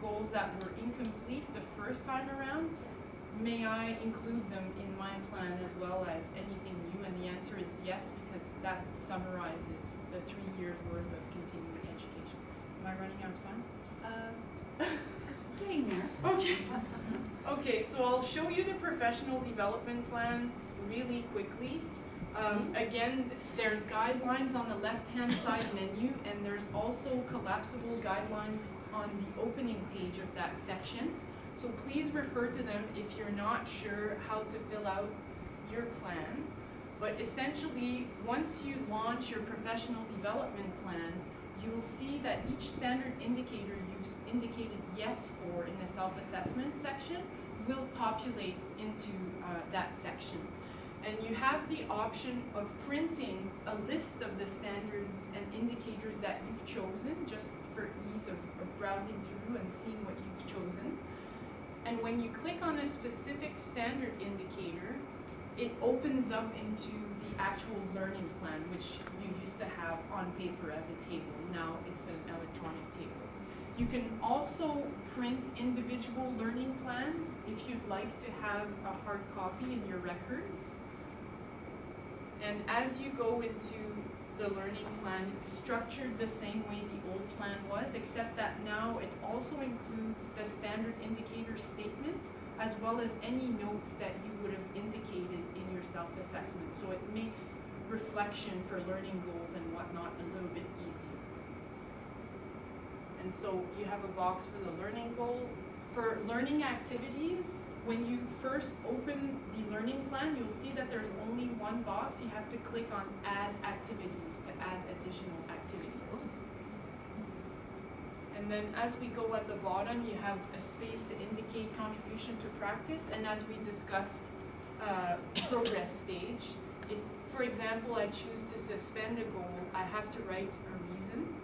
goals that were incomplete the first time around, may I include them in my plan as well as anything new? And the answer is yes, because that summarizes the 3 years worth of continuing education. Am I running out of time? Just getting there. Okay. Okay, so I'll show you the professional development plan really quickly. Again, there's guidelines on the left-hand side menu, and there's also collapsible guidelines on the opening page of that section. So please refer to them if you're not sure how to fill out your plan. But essentially, once you launch your professional development plan, you'll see that each standard indicator you've indicated yes for in the self-assessment section will populate into that section. And you have the option of printing a list of the standards and indicators that you've chosen, just for ease of browsing through and seeing what you've chosen. And when you click on a specific standard indicator, it opens up into the actual learning plan, which you used to have on paper as a table. Now it's an electronic table. You can also print individual learning plans if you'd like to have a hard copy in your records. And as you go into the learning plan, it's structured the same way the old plan was, except that now it also includes the standard indicator statement, as well as any notes that you would have indicated in your self-assessment. So it makes reflection for learning goals and whatnot a little bit easier. And so you have a box for the learning goal. For learning activities, when you first open the learning plan, you'll see that there's only one box. You have to click on Add Activities to add additional activities. And then as we go at the bottom, you have a space to indicate contribution to practice. And as we discussed, progress stage. If, for example, I choose to suspend a goal, I have to write a reason.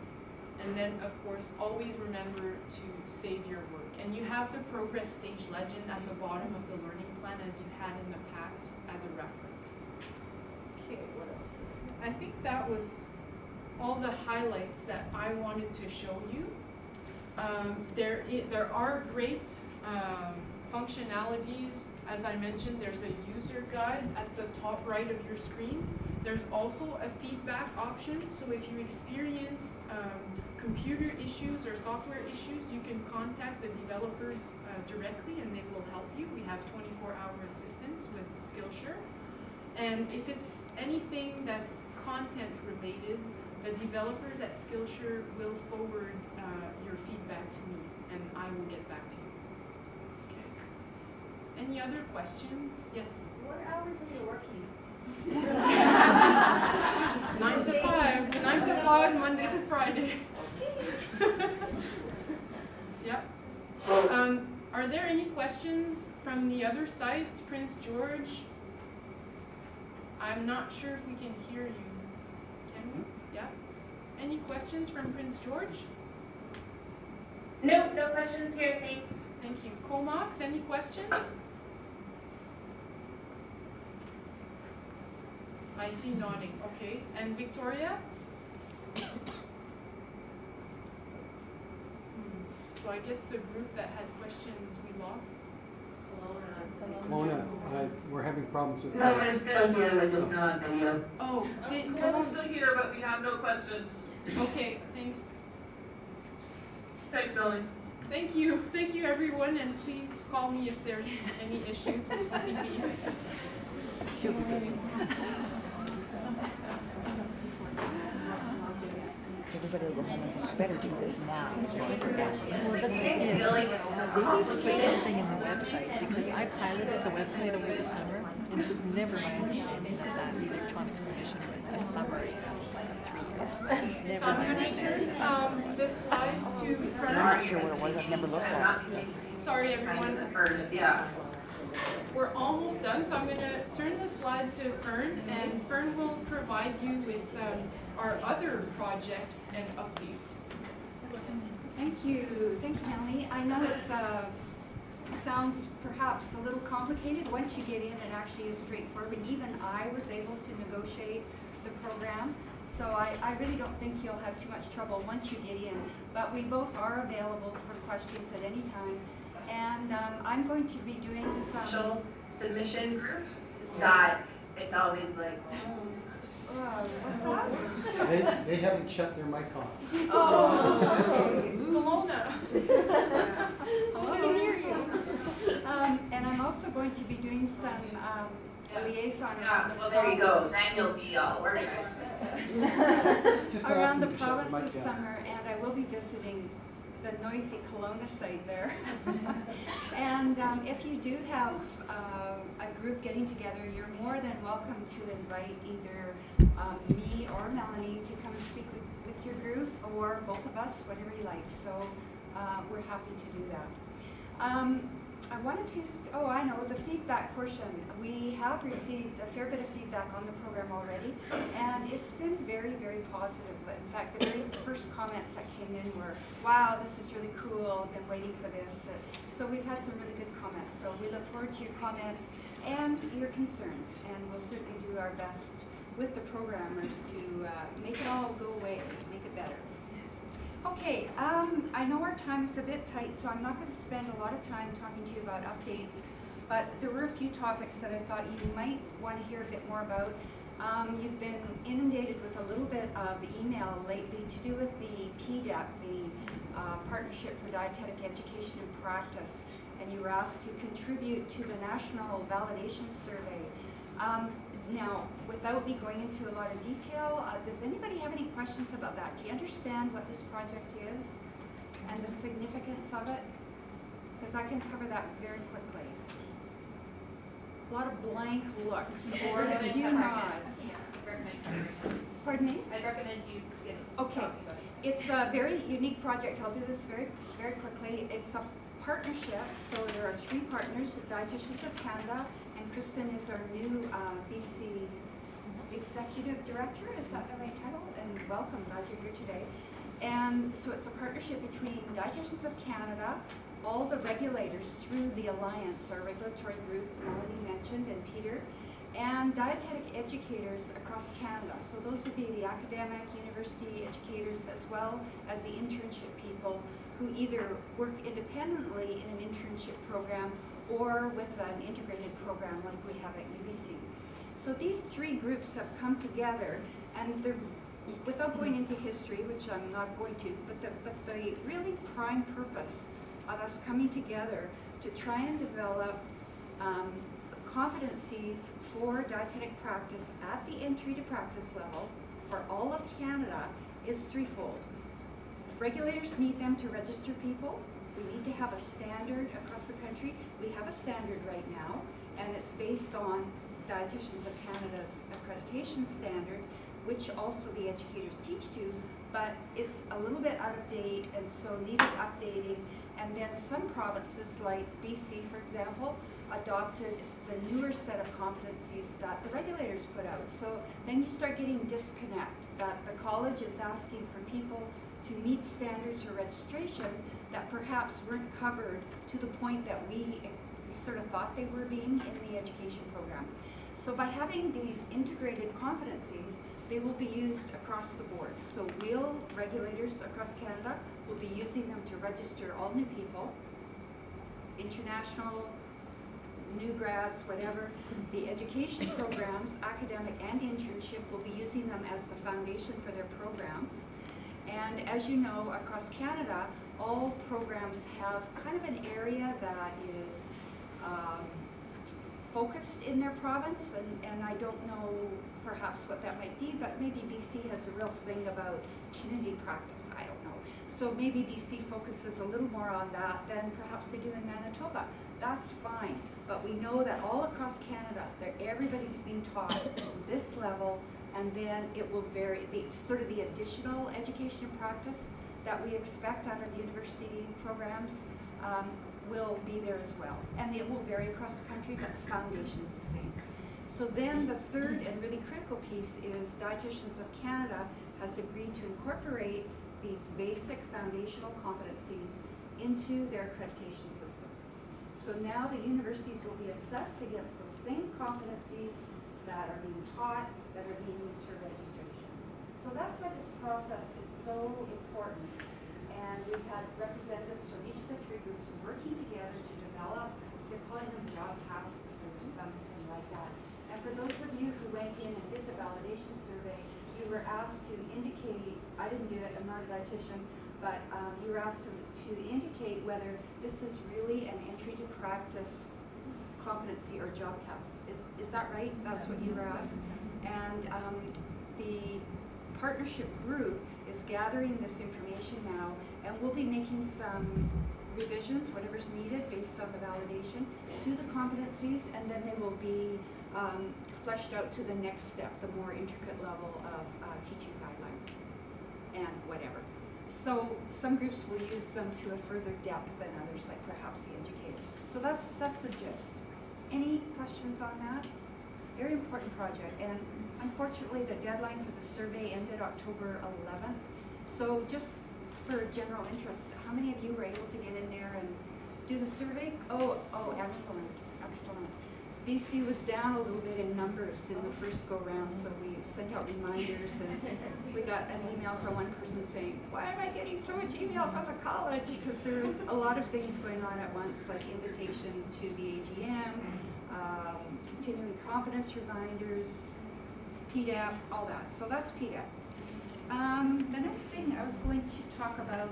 And then, of course, always remember to save your work. And you have the progress stage legend at the bottom of the learning plan as you had in the past as a reference. Okay, what else? I think that was all the highlights that I wanted to show you. There are great functionalities. As I mentioned, there's a user guide at the top right of your screen. There's also a feedback option, so if you experience computer issues or software issues, you can contact the developers directly and they will help you. We have 24-hour assistance with Skillshare. And if it's anything that's content related, the developers at Skillshare will forward your feedback to me and I will get back to you. Okay. Any other questions? Yes? What hours are you working? 9 to 5. 9 to 5, Monday to Friday. Yep. Are there any questions from the other sites? Prince George? I'm not sure if we can hear you. Can we? Yeah? Any questions from Prince George? No, no questions here, thanks. Thank you. Comox, any questions? I see nodding, okay. And Victoria? So I guess the group that had questions we lost? Mona, we're having problems with No, we're still here, we're just not on video. Oh, We're still here, but we have no questions. Okay, thanks. Thanks, Melanie. Thank you everyone, and please call me if there's any issues with CCP. Everybody will go home and think, better do this now. Well, the thing is, they need to put something in the website, because I piloted the website over the summer, and it was never my understanding that electronic submission was a summary of 3 years. Never So I'm my going to understanding. turn the slides to front. I'm not sure what it was, I've never looked at it. Sorry everyone. First, yeah. We're almost done, so I'm going to turn the slide to Fern, and Fern will provide you with our other projects and updates. Thank you, Melanie. I know it sounds perhaps a little complicated. Once you get in, it actually is straightforward. Even I was able to negotiate the program, so I really don't think you'll have too much trouble once you get in. But we both are available for questions at any time. And I'm going to be doing some Submission group that it's always like, what's that? They haven't shut their mic off. Oh, Kelowna. I can hear you. And I'm also going to be doing some liaison around the well, there you go, province. then you'll be all organized. Just Around ask the them to shut province the mic this down. summer, and I will be visiting the noisy Kelowna site there. And if you do have a group getting together, you're more than welcome to invite either me or Melanie to come and speak with your group, or both of us, whatever you like. So we're happy to do that. I wanted to, I know, the feedback portion. We have received a fair bit of feedback on the program already, and it's been very, very positive. In fact, the very first comments that came in were, wow, this is really cool, I've been waiting for this. So we've had some really good comments. So we look forward to your comments and your concerns, and we'll certainly do our best with the programmers to make it all go away, make it better. Okay, I know our time is a bit tight, so I'm not going to spend a lot of time talking to you about updates, but there were a few topics that I thought you might want to hear a bit more about. You've been inundated with a little bit of email lately to do with the PDEP, the Partnership for Dietetic Education and Practice, and you were asked to contribute to the National Validation Survey. Now, without me going into a lot of detail, does anybody have any questions about that? Do you understand what this project is and the significance of it? Because I can cover that very quickly. A lot of blank looks or a few nods. Pardon me? I'd recommend you get Okay. It's a very unique project. I'll do this very, very quickly. It's a partnership, so there are 3 partners, Dietitians of Canada, and Kristen is our new BC Executive Director. Is that the right title? And welcome, glad you're here today. And so it's a partnership between Dietitians of Canada, all the regulators through the Alliance, our regulatory group, Melanie mentioned, and Peter, and dietetic educators across Canada. So those would be the academic, university educators, as well as the internship people who either work independently in an internship program or with an integrated program like we have at UBC. So these 3 groups have come together, and they're, without going into history, which I'm not going to, but the really prime purpose of us coming together to try and develop competencies for dietetic practice at the entry to practice level for all of Canada is threefold. Regulators need them to register people. We need to have a standard across the country. We have a standard right now, and it's based on Dietitians of Canada's accreditation standard, which also the educators teach to, but it's a little bit out of date and so needed updating. And then some provinces like BC, for example, adopted the newer set of competencies that the regulators put out. So then you start getting disconnect, that the college is asking for people to meet standards for registration that perhaps weren't covered to the point that we sort of thought they were being in the education program. So by having these integrated competencies, they will be used across the board. So regulators across Canada will be using them to register all new people, international, new grads, whatever. The education programs, academic and internship, will be using them as the foundation for their programs. And as you know, across Canada, all programs have kind of an area that is focused in their province, and I don't know perhaps what that might be, but maybe BC has a real thing about community practice, I don't know. So maybe BC focuses a little more on that than perhaps they do in Manitoba. That's fine, but we know that all across Canada, everybody's being taught this level, and then it will vary. Sort of the additional education and practice that we expect out of university programs will be there as well. And it will vary across the country, but the foundation is the same. So then the third and really critical piece is Dietitians of Canada has agreed to incorporate these basic foundational competencies into their accreditation system. So now the universities will be assessed against those same competencies that are being taught, that are being used for registration. So that's why this process is so important. And we've had representatives from each of the 3 groups working together to develop, they're calling them job tasks or something like that. And for those of you who went in and did the validation survey, you were asked to indicate, I didn't do it, I'm not a dietitian, but you were asked to indicate whether this is really an entry to practice competency or job task. Is that right? That's what you were asked. And the partnership group is gathering this information now, and we'll be making some revisions, whatever's needed based on the validation, to the competencies, and then they will be fleshed out to the next step, the more intricate level of teaching guidelines and whatever. So some groups will use them to a further depth than others, like perhaps the educator. So that's the gist. Any questions on that? Very important project, and unfortunately the deadline for the survey ended October 11th. So just for general interest, how many of you were able to get in there and do the survey? Oh, excellent, excellent. BC was down a little bit in numbers in the first go round, so we sent out reminders, and we got an email from one person saying, why am I getting so much email from the college? Because there are a lot of things going on at once, like invitation to the AGM, continuing competence reminders, PDAP, all that. So that's PDAP. The next thing I was going to talk about,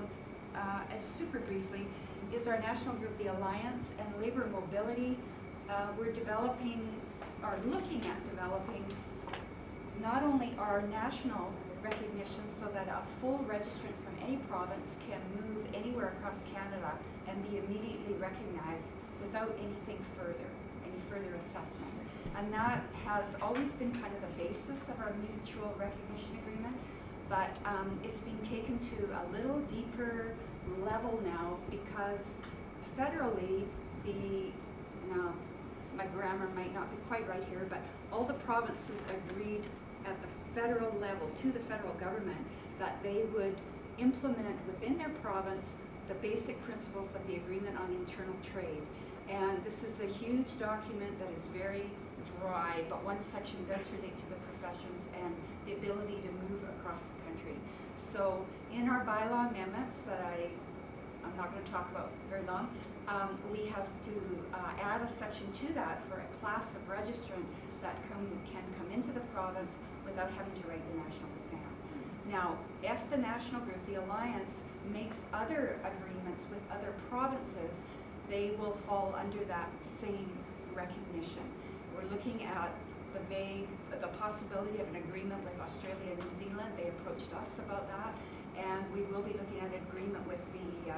super briefly, is our national group, the Alliance and Labor Mobility. We're developing, or looking at developing, not only our national recognition so that a full registrant from any province can move anywhere across Canada and be immediately recognized without anything further, any further assessment. And that has always been kind of the basis of our mutual recognition agreement. but it's being taken to a little deeper level now because federally, now my grammar might not be quite right here, but all the provinces agreed at the federal level to the federal government that they would implement within their province the basic principles of the Agreement on Internal Trade. And this is a huge document that is very dry, but one section does relate to the professions and the ability to move across the country. So in our bylaw amendments that I'm not going to talk about very long, we have to add a section to that for a class of registrant that can come into the province without having to write the national exam. Now, if the national group, the Alliance, makes other agreements with other provinces, they will fall under that same recognition. We're looking at the possibility of an agreement with Australia and New Zealand. They approached us about that, and we will be looking at an agreement with the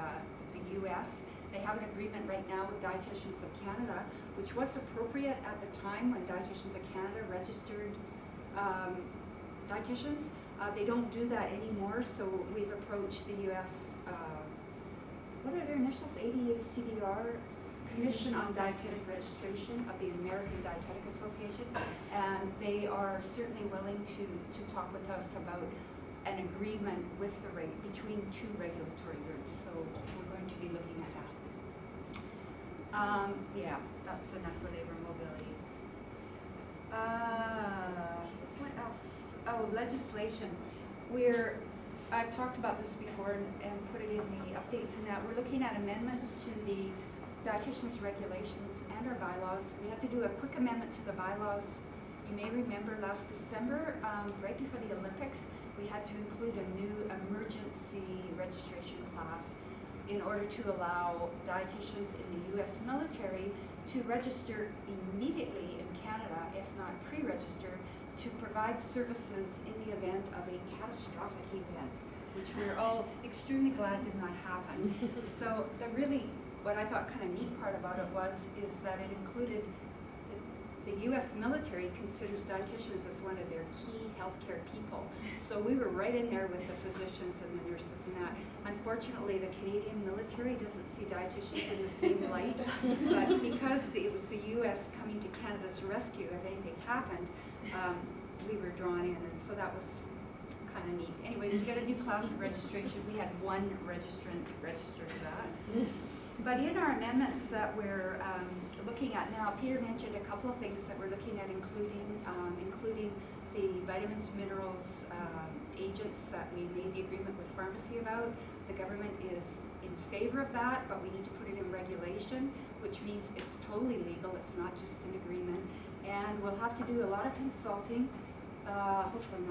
US. They have an agreement right now with Dietitians of Canada, which was appropriate at the time when Dietitians of Canada registered dietitians. They don't do that anymore, so we've approached the US, what are their initials? ADA-CDR, Commission on Dietetic Registration of the American Dietetic Association, and they are certainly willing to talk with us about an agreement with the rate between two regulatory groups, so we're going to be looking at that. Yeah, that's enough for labor mobility. What else? Oh, legislation. I've talked about this before and put it in the updates in that we're looking at amendments to the dietitians regulations and our bylaws. We had to do a quick amendment to the bylaws. You may remember last December, right before the Olympics, we had to include a new emergency registration class in order to allow dietitians in the US military to register immediately in Canada, if not pre-register, to provide services in the event of a catastrophic event, which we're all extremely glad did not happen. So what I thought kind of neat part about it is that it included the US military considers dietitians as one of their key healthcare people. So we were right in there with the physicians and the nurses and that. Unfortunately, the Canadian military doesn't see dietitians in the same light, but because it was the US coming to Canada's rescue if anything happened, we were drawn in, and so that was kind of neat. Anyways, we got a new class of registration. We had one registrant register for that. But in our amendments that we're looking at now, Peter mentioned a couple of things that we're looking at including the vitamins, minerals, agents that we made the agreement with pharmacy about. The government is in favor of that, but we need to put it in regulation, which means it's totally legal. It's not just an agreement. And we'll have to do a lot of consulting, hopefully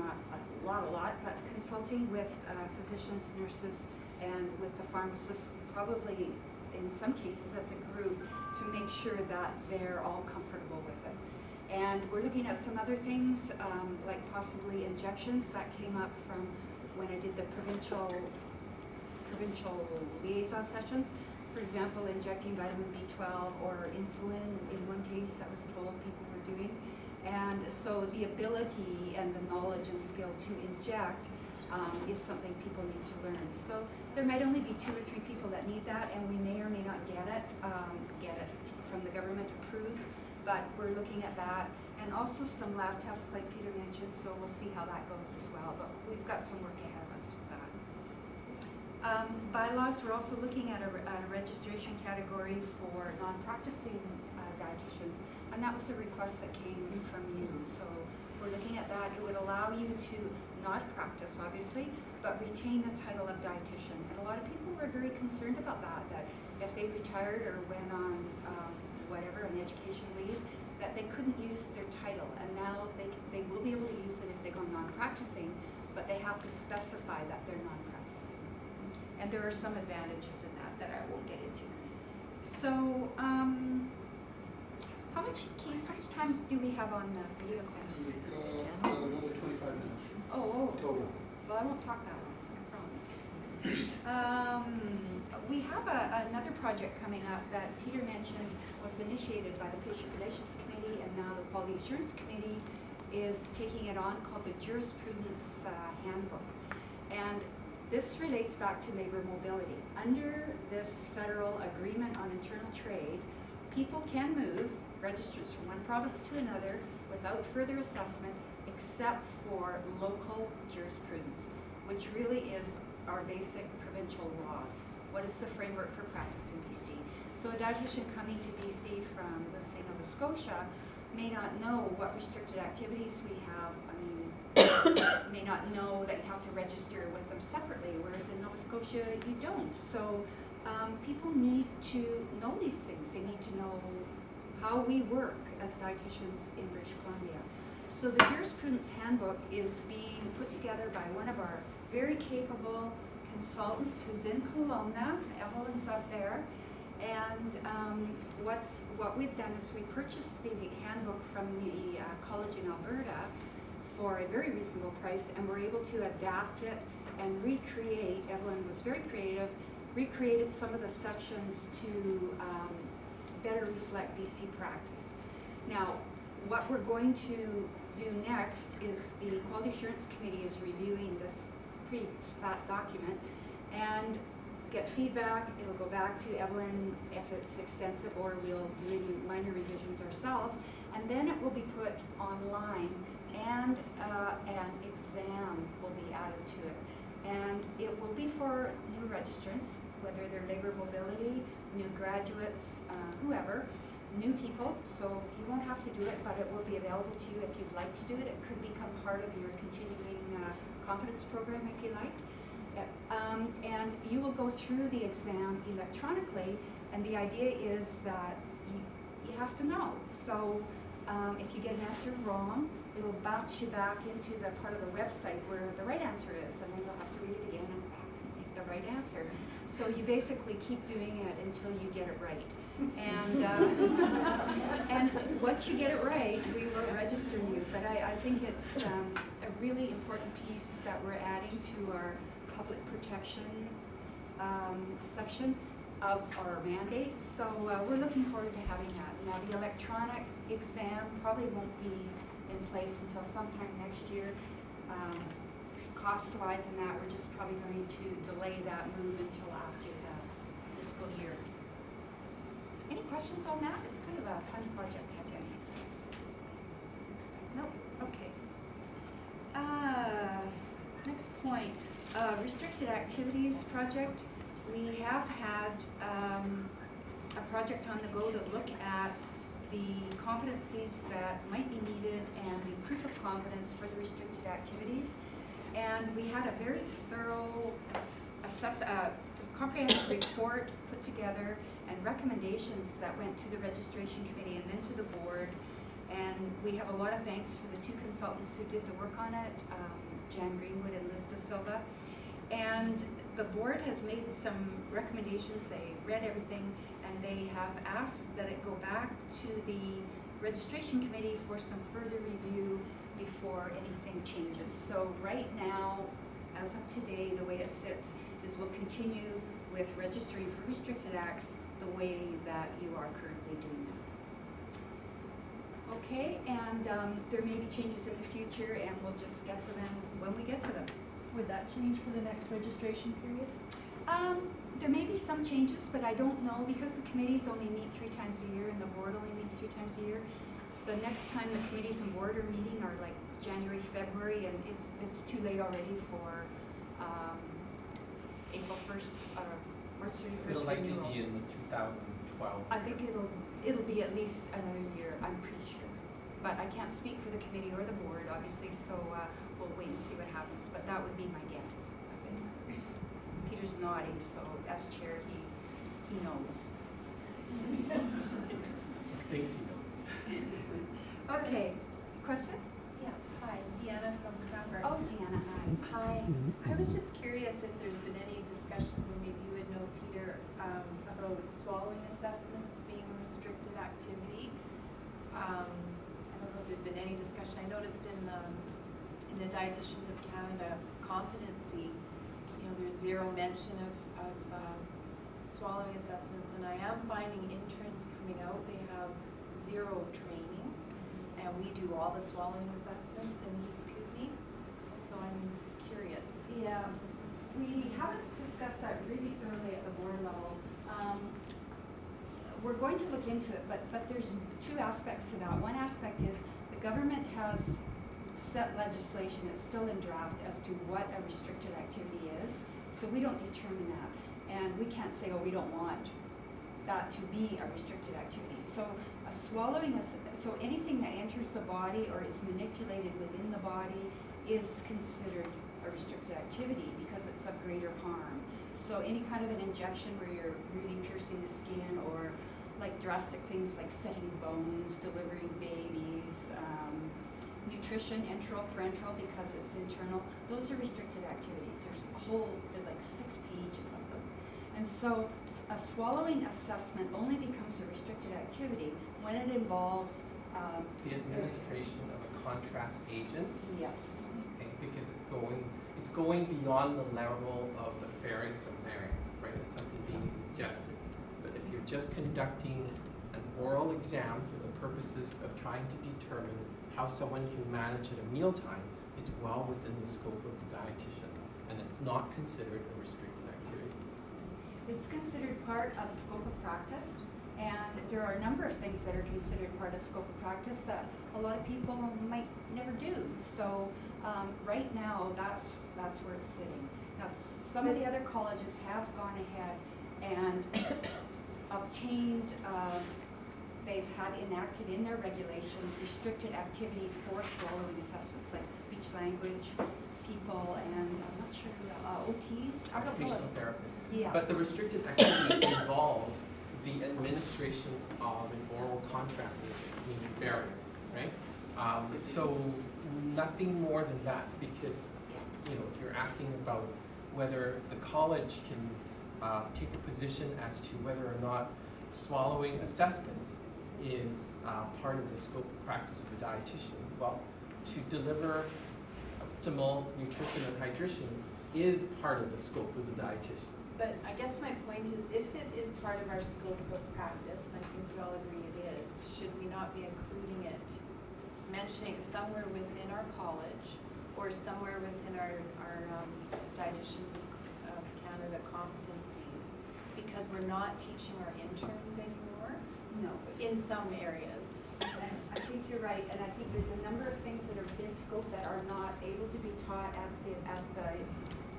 not a lot, but consulting with physicians, nurses, and with the pharmacists, probably in some cases as a group, to make sure that they're all comfortable with it. And we're looking at some other things, like possibly injections that came up from when I did the provincial liaison sessions. For example, injecting vitamin B12 or insulin in one case I was told people were doing. And so the ability and the knowledge and skill to inject is something people need to learn. So there might only be 2 or 3 people that need that, and we may or may not get it from the government approved, but we're looking at that. And also some lab tests like Peter mentioned, so we'll see how that goes as well, but we've got some work ahead of us with that. Bylaws, we're also looking at a registration category for non-practicing dietitians, and that was a request that came from you. So we're looking at that. It would allow you to not practice, obviously, but retain the title of dietitian. And a lot of people were very concerned about that if they retired or went on an education leave, that they couldn't use their title. And now they will be able to use it if they go non-practicing, but they have to specify that they're non-practicing. And there are some advantages in that I won't get into. So, how much time do we have on the Zoom thing? Another 25 minutes. Oh. Total. Well, I won't talk that long, I promise. We have another project coming up that Peter mentioned was initiated by the Patient Relations Committee, and now the Quality Assurance Committee is taking it on, called the Jurisprudence Handbook. And this relates back to labor mobility. Under this federal agreement on internal trade, people can move registrants from one province to another without further assessment except for local jurisprudence, which really is our basic provincial laws. What is the framework for practice in BC? So a dietitian coming to BC from, let's say, Nova Scotia may not know what restricted activities we have. I mean, may not know that you have to register with them separately, whereas in Nova Scotia you don't. So people need to know these things. They need to know how we work as dietitians in British Columbia. So the jurisprudence handbook is being put together by one of our very capable consultants who's in Kelowna. Evelyn's up there. And what we've done is we purchased the handbook from the college in Alberta for a very reasonable price, and we're able to adapt it and recreate. Evelyn was very creative, recreated some of the sections to better reflect BC practice. Now, what we're going to do next is the Quality Assurance Committee is reviewing this pretty fat document and get feedback. It'll go back to Evelyn if it's extensive, or we'll do any minor revisions ourselves, and then it will be put online, and an exam will be added to it. And it will be for new registrants, whether they're labor mobility, new graduates, whoever, new people. So you won't have to do it, but it will be available to you if you'd like to do it. It could become part of your continuing competence program if you like. And you will go through the exam electronically, and the idea is that you have to know. So if you get an answer wrong, it'll bounce you back into the part of the website where the right answer is, and then you'll have to read it again and pick the right answer. So you basically keep doing it until you get it right. And and once you get it right, we will register you. But I think it's a really important piece that we're adding to our public protection section of our mandate. So we're looking forward to having that. Now the electronic exam probably won't be in place until sometime next year. Cost-wise and that, we're just probably going to delay that move until after the fiscal year. Any questions on that? It's kind of a fun project, I tell you. Nope, okay. Next point, restricted activities project. We have had a project on the go to look at the competencies that might be needed and the proof of competence for the restricted activities. And we had a very thorough comprehensive report put together and recommendations that went to the registration committee and then to the board. And we have a lot of thanks for the two consultants who did the work on it, Jan Greenwood and Liz De Silva. And the board has made some recommendations. They read everything, and they have asked that it go back to the registration committee for some further review before anything changes. So right now, as of today, the way it sits is we'll continue with registering for restricted acts the way that you are currently doing now. Okay, and there may be changes in the future, and we'll just get to them when we get to them. Would that change for the next registration period? There may be some changes, but I don't know, because the committees only meet 3 times a year and the board only meets 3 times a year. The next time the committees and board are meeting are like January, February, and it's too late already for April 1st or March 31st. It'll likely renewal. be in 2012. I think it'll be at least another year, I'm pretty sure. But I can't speak for the committee or the board, obviously, so we'll wait and see what happens. But that would be my guess. Peter's nodding, so as chair, he knows. Thinks he knows. Okay, question? Yeah, hi, Deanna from Cranbrook. Oh, Deanna, hi. Hi. I was just curious if there's been any discussions, and maybe you would know, Peter, about swallowing assessments being a restricted activity. I don't know if there's been any discussion. I noticed in the Dietitians of Canada competency, there's zero mention of swallowing assessments, and I am finding interns coming out, they have zero training, and we do all the swallowing assessments in these Kootenays, so I'm curious. colitis. Yeah, we haven't discussed that really thoroughly at the board level. We're going to look into it, but there's two aspects to that. One aspect is the government has set legislation, it's still in draft, as to what a restricted activity is. So we don't determine that. And we can't say, oh, we don't want that to be a restricted activity. So so anything that enters the body or is manipulated within the body is considered a restricted activity because it's of greater harm. So any kind of an injection where you're really piercing the skin, or like drastic things like setting bones, delivering babies, nutrition, enteral, parenteral, because it's internal, those are restricted activities. There's like 6 pages of them. And so a swallowing assessment only becomes a restricted activity when it involves the administration of a contrast agent. Yes. Okay, because it's going beyond the level of the pharynx or larynx, right? It's something being ingested. But if you're just conducting an oral exam for the purposes of trying to determine how someone can manage at a mealtime, it's well within the scope of the dietitian, and it's not considered a restricted activity. It's considered part of the scope of practice, and there are a number of things that are considered part of scope of practice that a lot of people might never do. So right now, that's where it's sitting. Now, some of the other colleges have gone ahead and obtained, they've had enacted in their regulation restricted activity for swallowing assessments, like speech language people, and I'm not sure, OTs? I don't know. Occupational therapists. Yeah. But the restricted activity involves the administration of an oral contrast agent, meaning barrier, right? So nothing more than that, because if you're asking about whether the college can take a position as to whether or not swallowing assessments is part of the scope of practice of a dietitian, well, to deliver optimal nutrition and hydration is part of the scope of the dietitian. But I guess my point is, if it is part of our scope of practice, and I think we all agree it is, should we not be including it, mentioning it somewhere within our college or somewhere within our Dietitians of Canada competencies, because we're not teaching our interns anymore? No. In some areas. And I think you're right, and I think there's a number of things that are in scope that are not able to be taught at the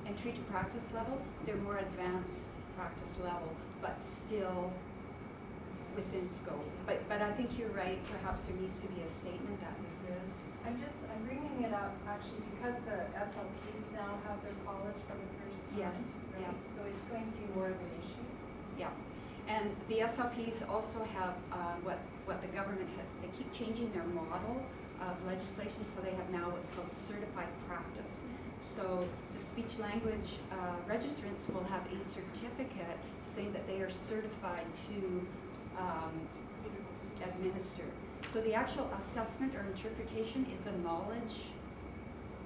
entry to practice level. They're more advanced practice level, but still within scope. But I think you're right, perhaps there needs to be a statement that this is. I'm bringing it up actually because the SLPs now have their college for the first time. Yes, right? yeah. So it's going to be more of an issue. Yeah, and the SLPs also have what the government they keep changing their model of legislation, so they have now what's called certified practice. So the speech language registrants will have a certificate saying that they are certified to administer. So the actual assessment or interpretation is a knowledge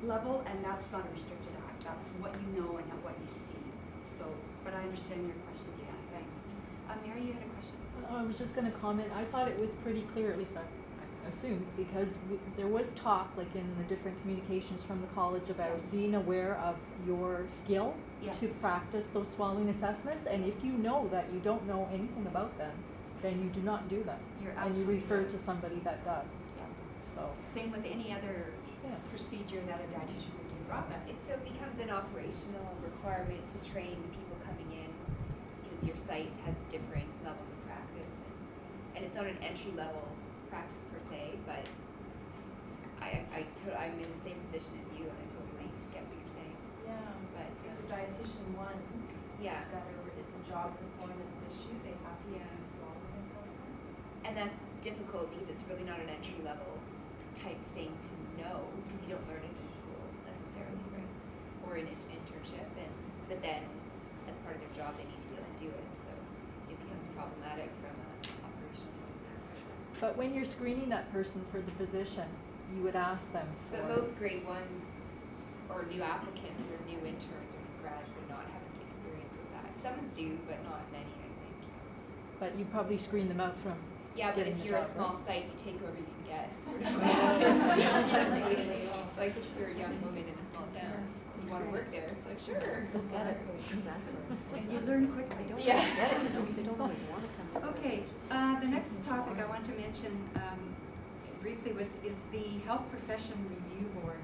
level, and that's not a restricted act. That's what you know and not what you see. So, but I understand your question, Deanna. Thanks. Mary, you had a question? I was just going to comment. I thought it was pretty clear, at least I assumed, because there was talk, like in the different communications from the college, about Yes. being aware of your skill Yes. to practice those swallowing assessments. And if you know that you don't know anything about them, then you do not do them. You're and you absolutely refer right. to somebody that does. Yeah. So. Same with any other procedure that a dietitian would do. So it becomes an operational requirement to train the people coming in, because your site has different levels of practice, and it's not an entry level practice per se, but I'm in the same position as you, and I totally get what you're saying. Yeah, But it's a dietitian ones. Yeah. That it's a job performance issue. They have to do swallowing assessments. And that's difficult because it's really not an entry level type thing to know, because you don't learn it in school necessarily, right? Or in an internship, but then as part of their job they need to be able to do it, so it becomes problematic from an operational point of view. But when you're screening that person for the position, you would ask them for. But most grade ones or new applicants or new interns or new grads would not have any experience with that. Some do, but not many, I think. But you probably screen them out from. Yeah, but getting if the you're a job, small right? site, you take whoever you can get, sort of. So like if you're a young woman in a small town, you want to work there. It's like, sure. So get it. And you learn quickly. They don't Yeah. always get it. They don't always want to come. Okay, the next topic I want to mention briefly is the Health Profession Review Board.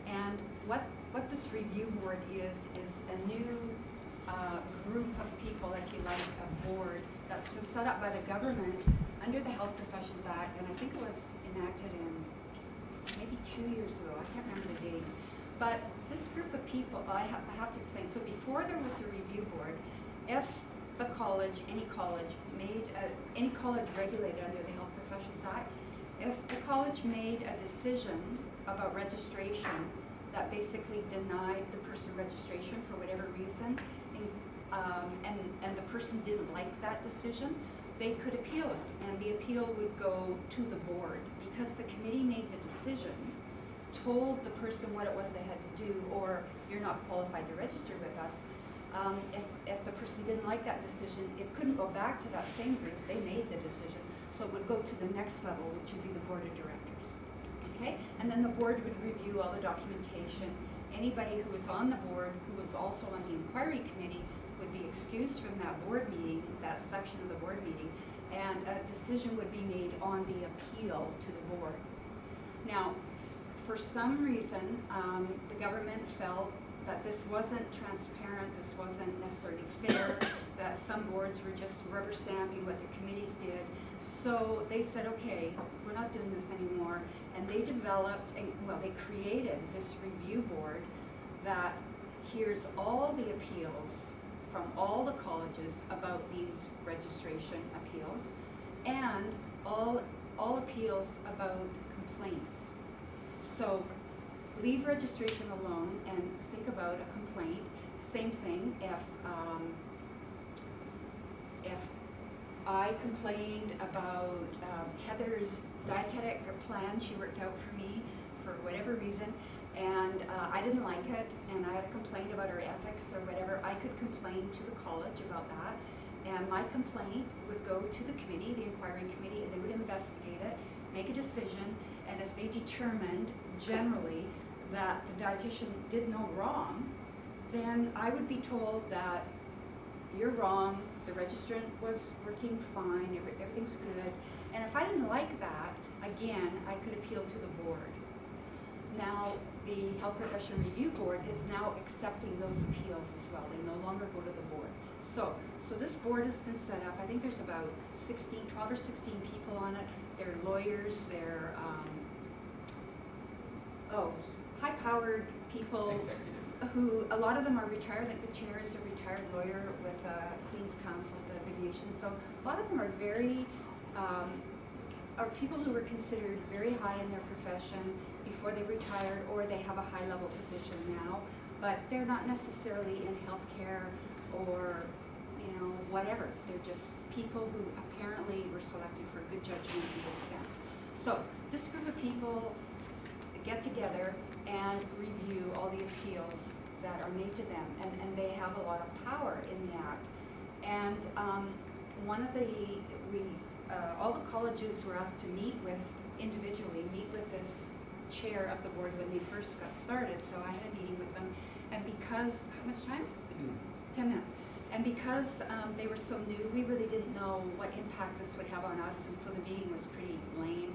And what this review board is a new group of people, if you like, a board that's been set up by the government under the Health Professions Act, and I think it was enacted in maybe 2 years ago. I can't remember the date. But this group of people, I have to explain. So before there was a review board, if the college, any college regulated under the Health Professions Act, if the college made a decision about registration that basically denied the person registration for whatever reason, and the person didn't like that decision, they could appeal it, and the appeal would go to the board because the committee made the decision, told the person what it was they had to do, or you're not qualified to register with us. If the person didn't like that decision, it couldn't go back to that same group. They made the decision, so it would go to the next level, which would be the board of directors. Okay, and then the board would review all the documentation. Anybody who was on the board, who was also on the inquiry committee, would be excused from that board meeting, that section of the board meeting, and a decision would be made on the appeal to the board. Now, for some reason, the government felt that this wasn't transparent, this wasn't necessarily fair, that some boards were just rubber stamping what their committees did. So they said, okay, we're not doing this anymore. And they developed, they created this review board that hears all the appeals from all the colleges about these registration appeals, and all appeals about complaints. So leave registration alone and think about a complaint. Same thing if I complained about Heather's dietetic plan she worked out for me for whatever reason, and I didn't like it, and I had a complaint about her ethics or whatever, I could complain to the college about that, and my complaint would go to the committee, the inquiry committee, and they would investigate it, make a decision, and if they determined generally that the dietitian did no wrong, then I would be told that you're wrong, the registrant was working fine, everything's good, and if I didn't like that, again, I could appeal to the board. Now, the Health Profession Review Board is now accepting those appeals as well. They no longer go to the board. So this board has been set up. I think there's about 12 or 16 people on it. They're lawyers, they're high-powered people who, a lot of them are retired, like the chair is a retired lawyer with a Queen's Counsel designation. So a lot of them are are people who were considered very high in their profession before they retired, or they have a high-level position now, but they're not necessarily in healthcare or, whatever. They're just people who apparently were selected for good judgment and good sense. So this group of people get together and review all the appeals that are made to them, and they have a lot of power in the act. And all the colleges were asked to meet with this chair of the board when they first got started, so I had a meeting with them, and because, how much time? 10 minutes. And because they were so new, we really didn't know what impact this would have on us, and so the meeting was pretty lame.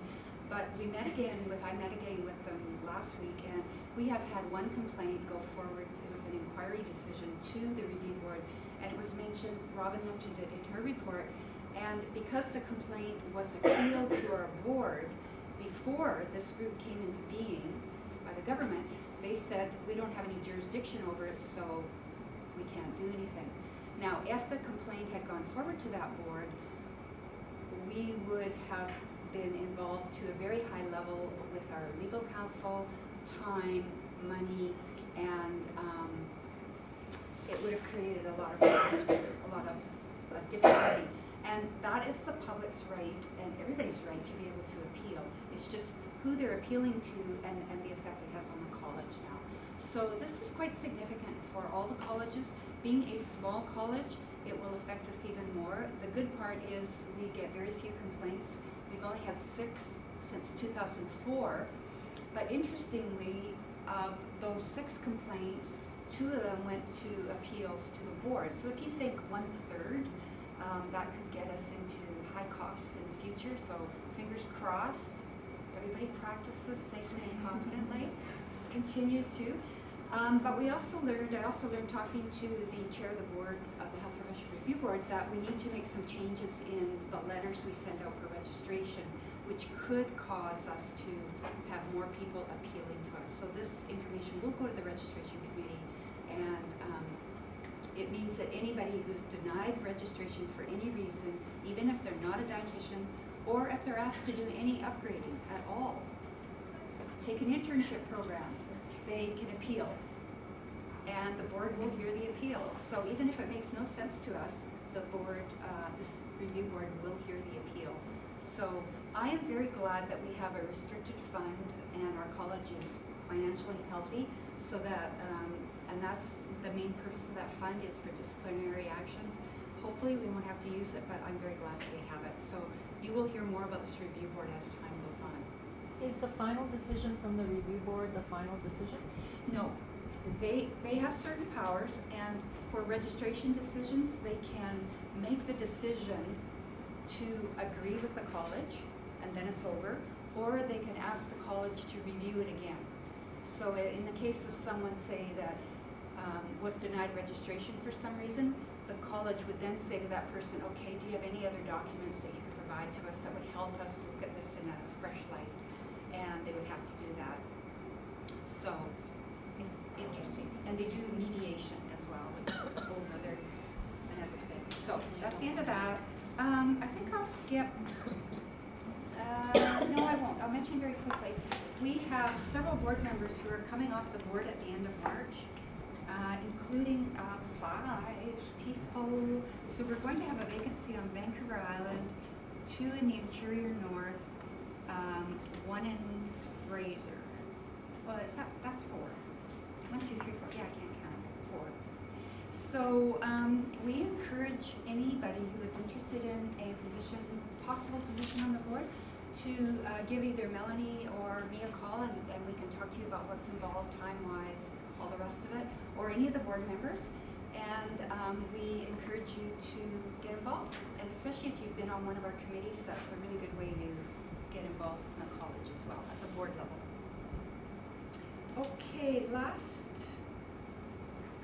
But I met again with them last week, and we have had one complaint go forward. It was an inquiry decision to the review board, and it was mentioned, Robin mentioned it in her report, and because the complaint was appealed to our board before this group came into being by the government, they said, we don't have any jurisdiction over it, so we can't do anything. Now, if the complaint had gone forward to that board, we would have been involved to a very high level with our legal counsel, time, money, and it would have created a lot of stress, a lot of difficulty. And that is the public's right and everybody's right to be able to appeal. It's just who they're appealing to and the effect it has on the college now. So this is quite significant for all the colleges. Being a small college, it will affect us even more. The good part is we get very few complaints. We've only had 6 since 2004. But interestingly, of those 6 complaints, 2 of them went to appeals to the board. So if you think 1/3, that could get us into high costs in the future. So fingers crossed, everybody practices safely and confidently, continues to. But I also learned talking to the chair of the board of the Health Profession Review Board that we need to make some changes in the letters we send out for registration, which could cause us to have more people appealing to us. So this information will go to the registration committee, and it means that anybody who's denied registration for any reason, even if they're not a dietitian, or if they're asked to do any upgrading at all, take an internship program, they can appeal, and the board will hear the appeal. So even if it makes no sense to us, the board, this review board will hear the appeal. So I am very glad that we have a restricted fund and our college is financially healthy, so that, and that's the main purpose of that fund, is for disciplinary actions. Hopefully we won't have to use it, but I'm very glad that we have it. So you will hear more about this review board as time goes on. Is the final decision from the review board the final decision? No. They have certain powers, and for registration decisions, they can make the decision to agree with the college, and then it's over, or they can ask the college to review it again. So in the case of someone, say, that was denied registration for some reason, the college would then say to that person, okay, do you have any other documents that you can provide to us that would help us look at this in a fresh light? And they would have to do that. So it's interesting. And they do mediation as well, which is another thing. So that's the end of that. I think I'll skip. No, I won't. I'll mention very quickly. We have several board members who are coming off the board at the end of March, including 5 people. So we're going to have a vacancy on Vancouver Island, 2 in the interior north, 1 in Fraser. Well, that's 4. 1, 2, 3, 4. Yeah, I can't count. 4. So we encourage anybody who is interested in a position, possible position on the board, to give either Melanie or me a call, and we can talk to you about what's involved time-wise, all the rest of it, or any of the board members. And we encourage you to get involved, and especially if you've been on one of our committees, that's a really good way to get involved in the college as well, at the board level. Okay, last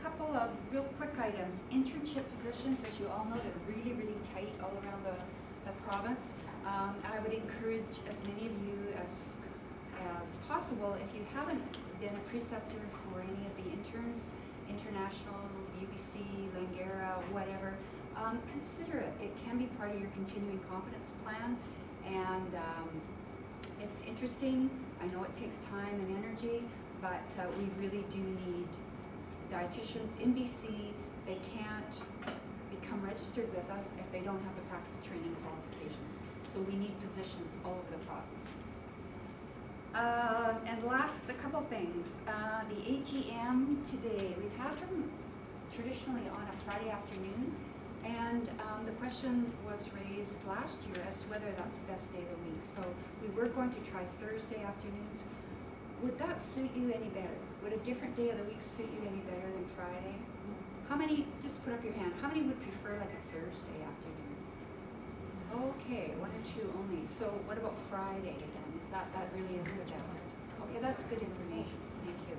couple of real quick items. Internship positions, as you all know, they're really, really tight all around the province. I would encourage as many of you as possible, if you haven't been a preceptor for any of the interns, International, UBC, Langara, whatever, consider it. It can be part of your continuing competence plan, and it's interesting. I know it takes time and energy, but we really do need dietitians in BC. They can't become registered with us if they don't have the practical training qualifications. So we need positions all over the province. And last, a couple things. The AGM today, we've had them traditionally on a Friday afternoon, and the question was raised last year as to whether that's the best day of the week. So we were going to try Thursday afternoons. Would that suit you any better? Would a different day of the week suit you any better than Friday? How many, just put up your hand, how many would prefer like a Thursday afternoon? Okay, 1 or 2 only. So what about Friday then? Is that really is the best? Okay, that's good information. Thank you.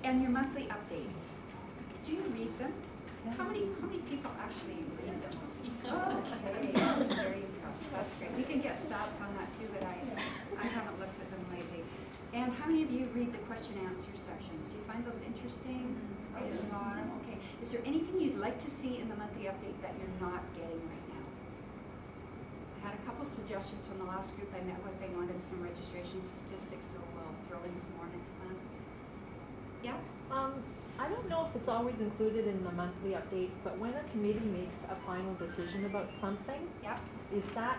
And your monthly updates. Do you read them? Yes. How many people actually read them? Okay, I'm very impressed. That's great. We can get stats on that too, but I haven't looked at them lately. And how many of you read the question and answer sections? Do you find those interesting? Okay. Is there anything you'd like to see in the monthly update that you're not getting right now? I had a couple suggestions from the last group I met with. They wanted some registration statistics, so we'll throw in some more next month. Yeah? I don't know if it's always included in the monthly updates, but when a committee makes a final decision about something, is that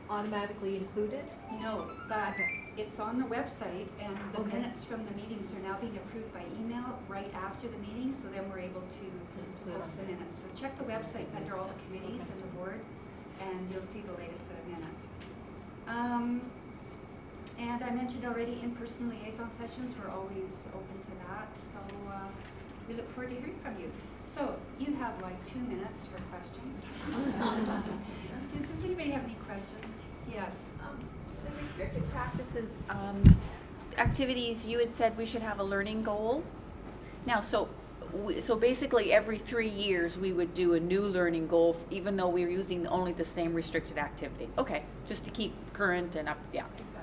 automatically included? No, but it's on the website, and the minutes from the meetings are now being approved by email right after the meeting, so then we're able to post the minutes. So check the websites under all the committees and the board, and you'll see the latest set of minutes. And I mentioned already in-person liaison sessions, we're always open to that, so we look forward to hearing from you. So you have like 2 minutes for questions. Does anybody have any questions? Yes. The restricted practices activities, you had said we should have a learning goal. Now, so basically every 3 years we would do a new learning goal, even though we're using only the same restricted activity. Okay, just to keep current and up, yeah. Exactly.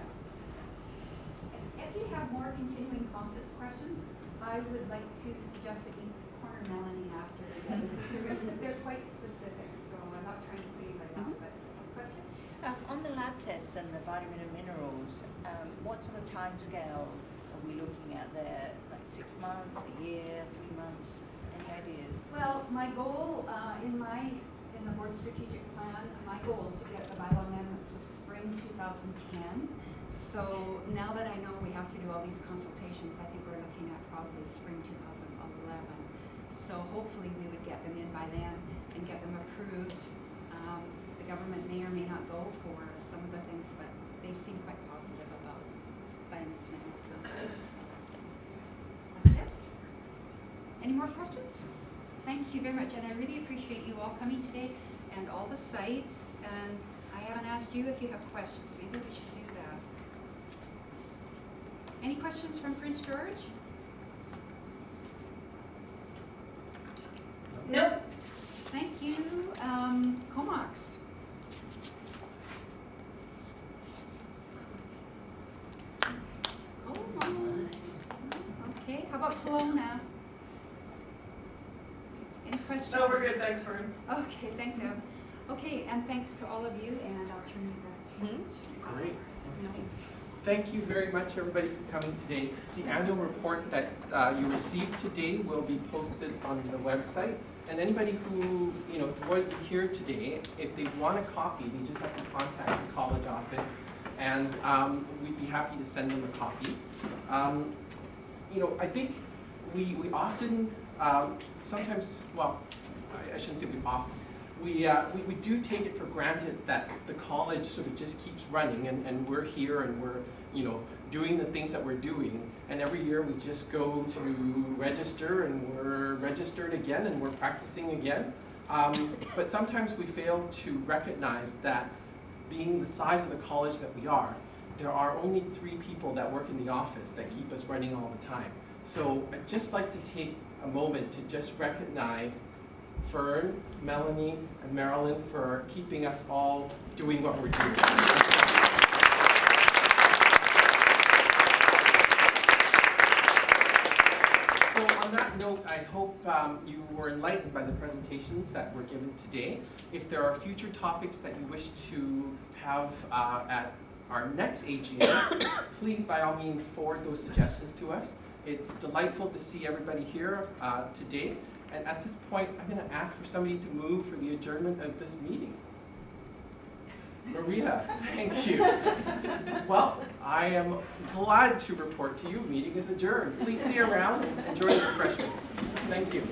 If you have more continuing competence questions, I would like to suggest that you corner Melanie after because they're quite specific, so I'm not trying to put anybody off, but question? On the lab tests and the vitamin and minerals, what sort of time scale are we looking at there? Like 6 months, a year, 3 months? Any ideas? Well, my goal in the board strategic plan, my goal to get the bylaw amendments was spring 2010. So now that I know we have to do all these consultations, I think we're looking at probably spring 2011. So hopefully we would get them in by then and get them approved. The government may or may not go for some of the things, but they seem quite positive about vitamins, minerals, and things. That's it. Any more questions? Thank you very much, and I really appreciate you all coming today and all the sites. And I haven't asked you if you have questions. Maybe we should do that. Any questions from Prince George? Nope. Thank you. Comox. Okay, how about Kelowna? Any questions? No, we're good, thanks, Vern. Okay, thanks, Ev. Okay, and thanks to all of you, and I'll turn you back to you. Great. Thank you very much, everybody, for coming today. The annual report that you received today will be posted on the website. And anybody who wasn't here today, if they want a copy, they just have to contact the college office, and we'd be happy to send them a copy. I think we often, sometimes, well, I shouldn't say we often, we do take it for granted that the college sort of just keeps running, and we're here and we're doing the things that we're doing, and every year we just go to register and we're registered again and we're practicing again. But sometimes we fail to recognize that being the size of the college that we are, there are only 3 people that work in the office that keep us running all the time. So I'd just like to take a moment to just recognize Fern, Melanie, and Marilyn for keeping us all doing what we're doing. So on that note, I hope you were enlightened by the presentations that were given today. If there are future topics that you wish to have at our next AGM, please by all means forward those suggestions to us. It's delightful to see everybody here today. And at this point, I'm going to ask for somebody to move for the adjournment of this meeting. Maria, thank you. Well, I am glad to report to you, meeting is adjourned. Please stay around and enjoy the refreshments. Thank you.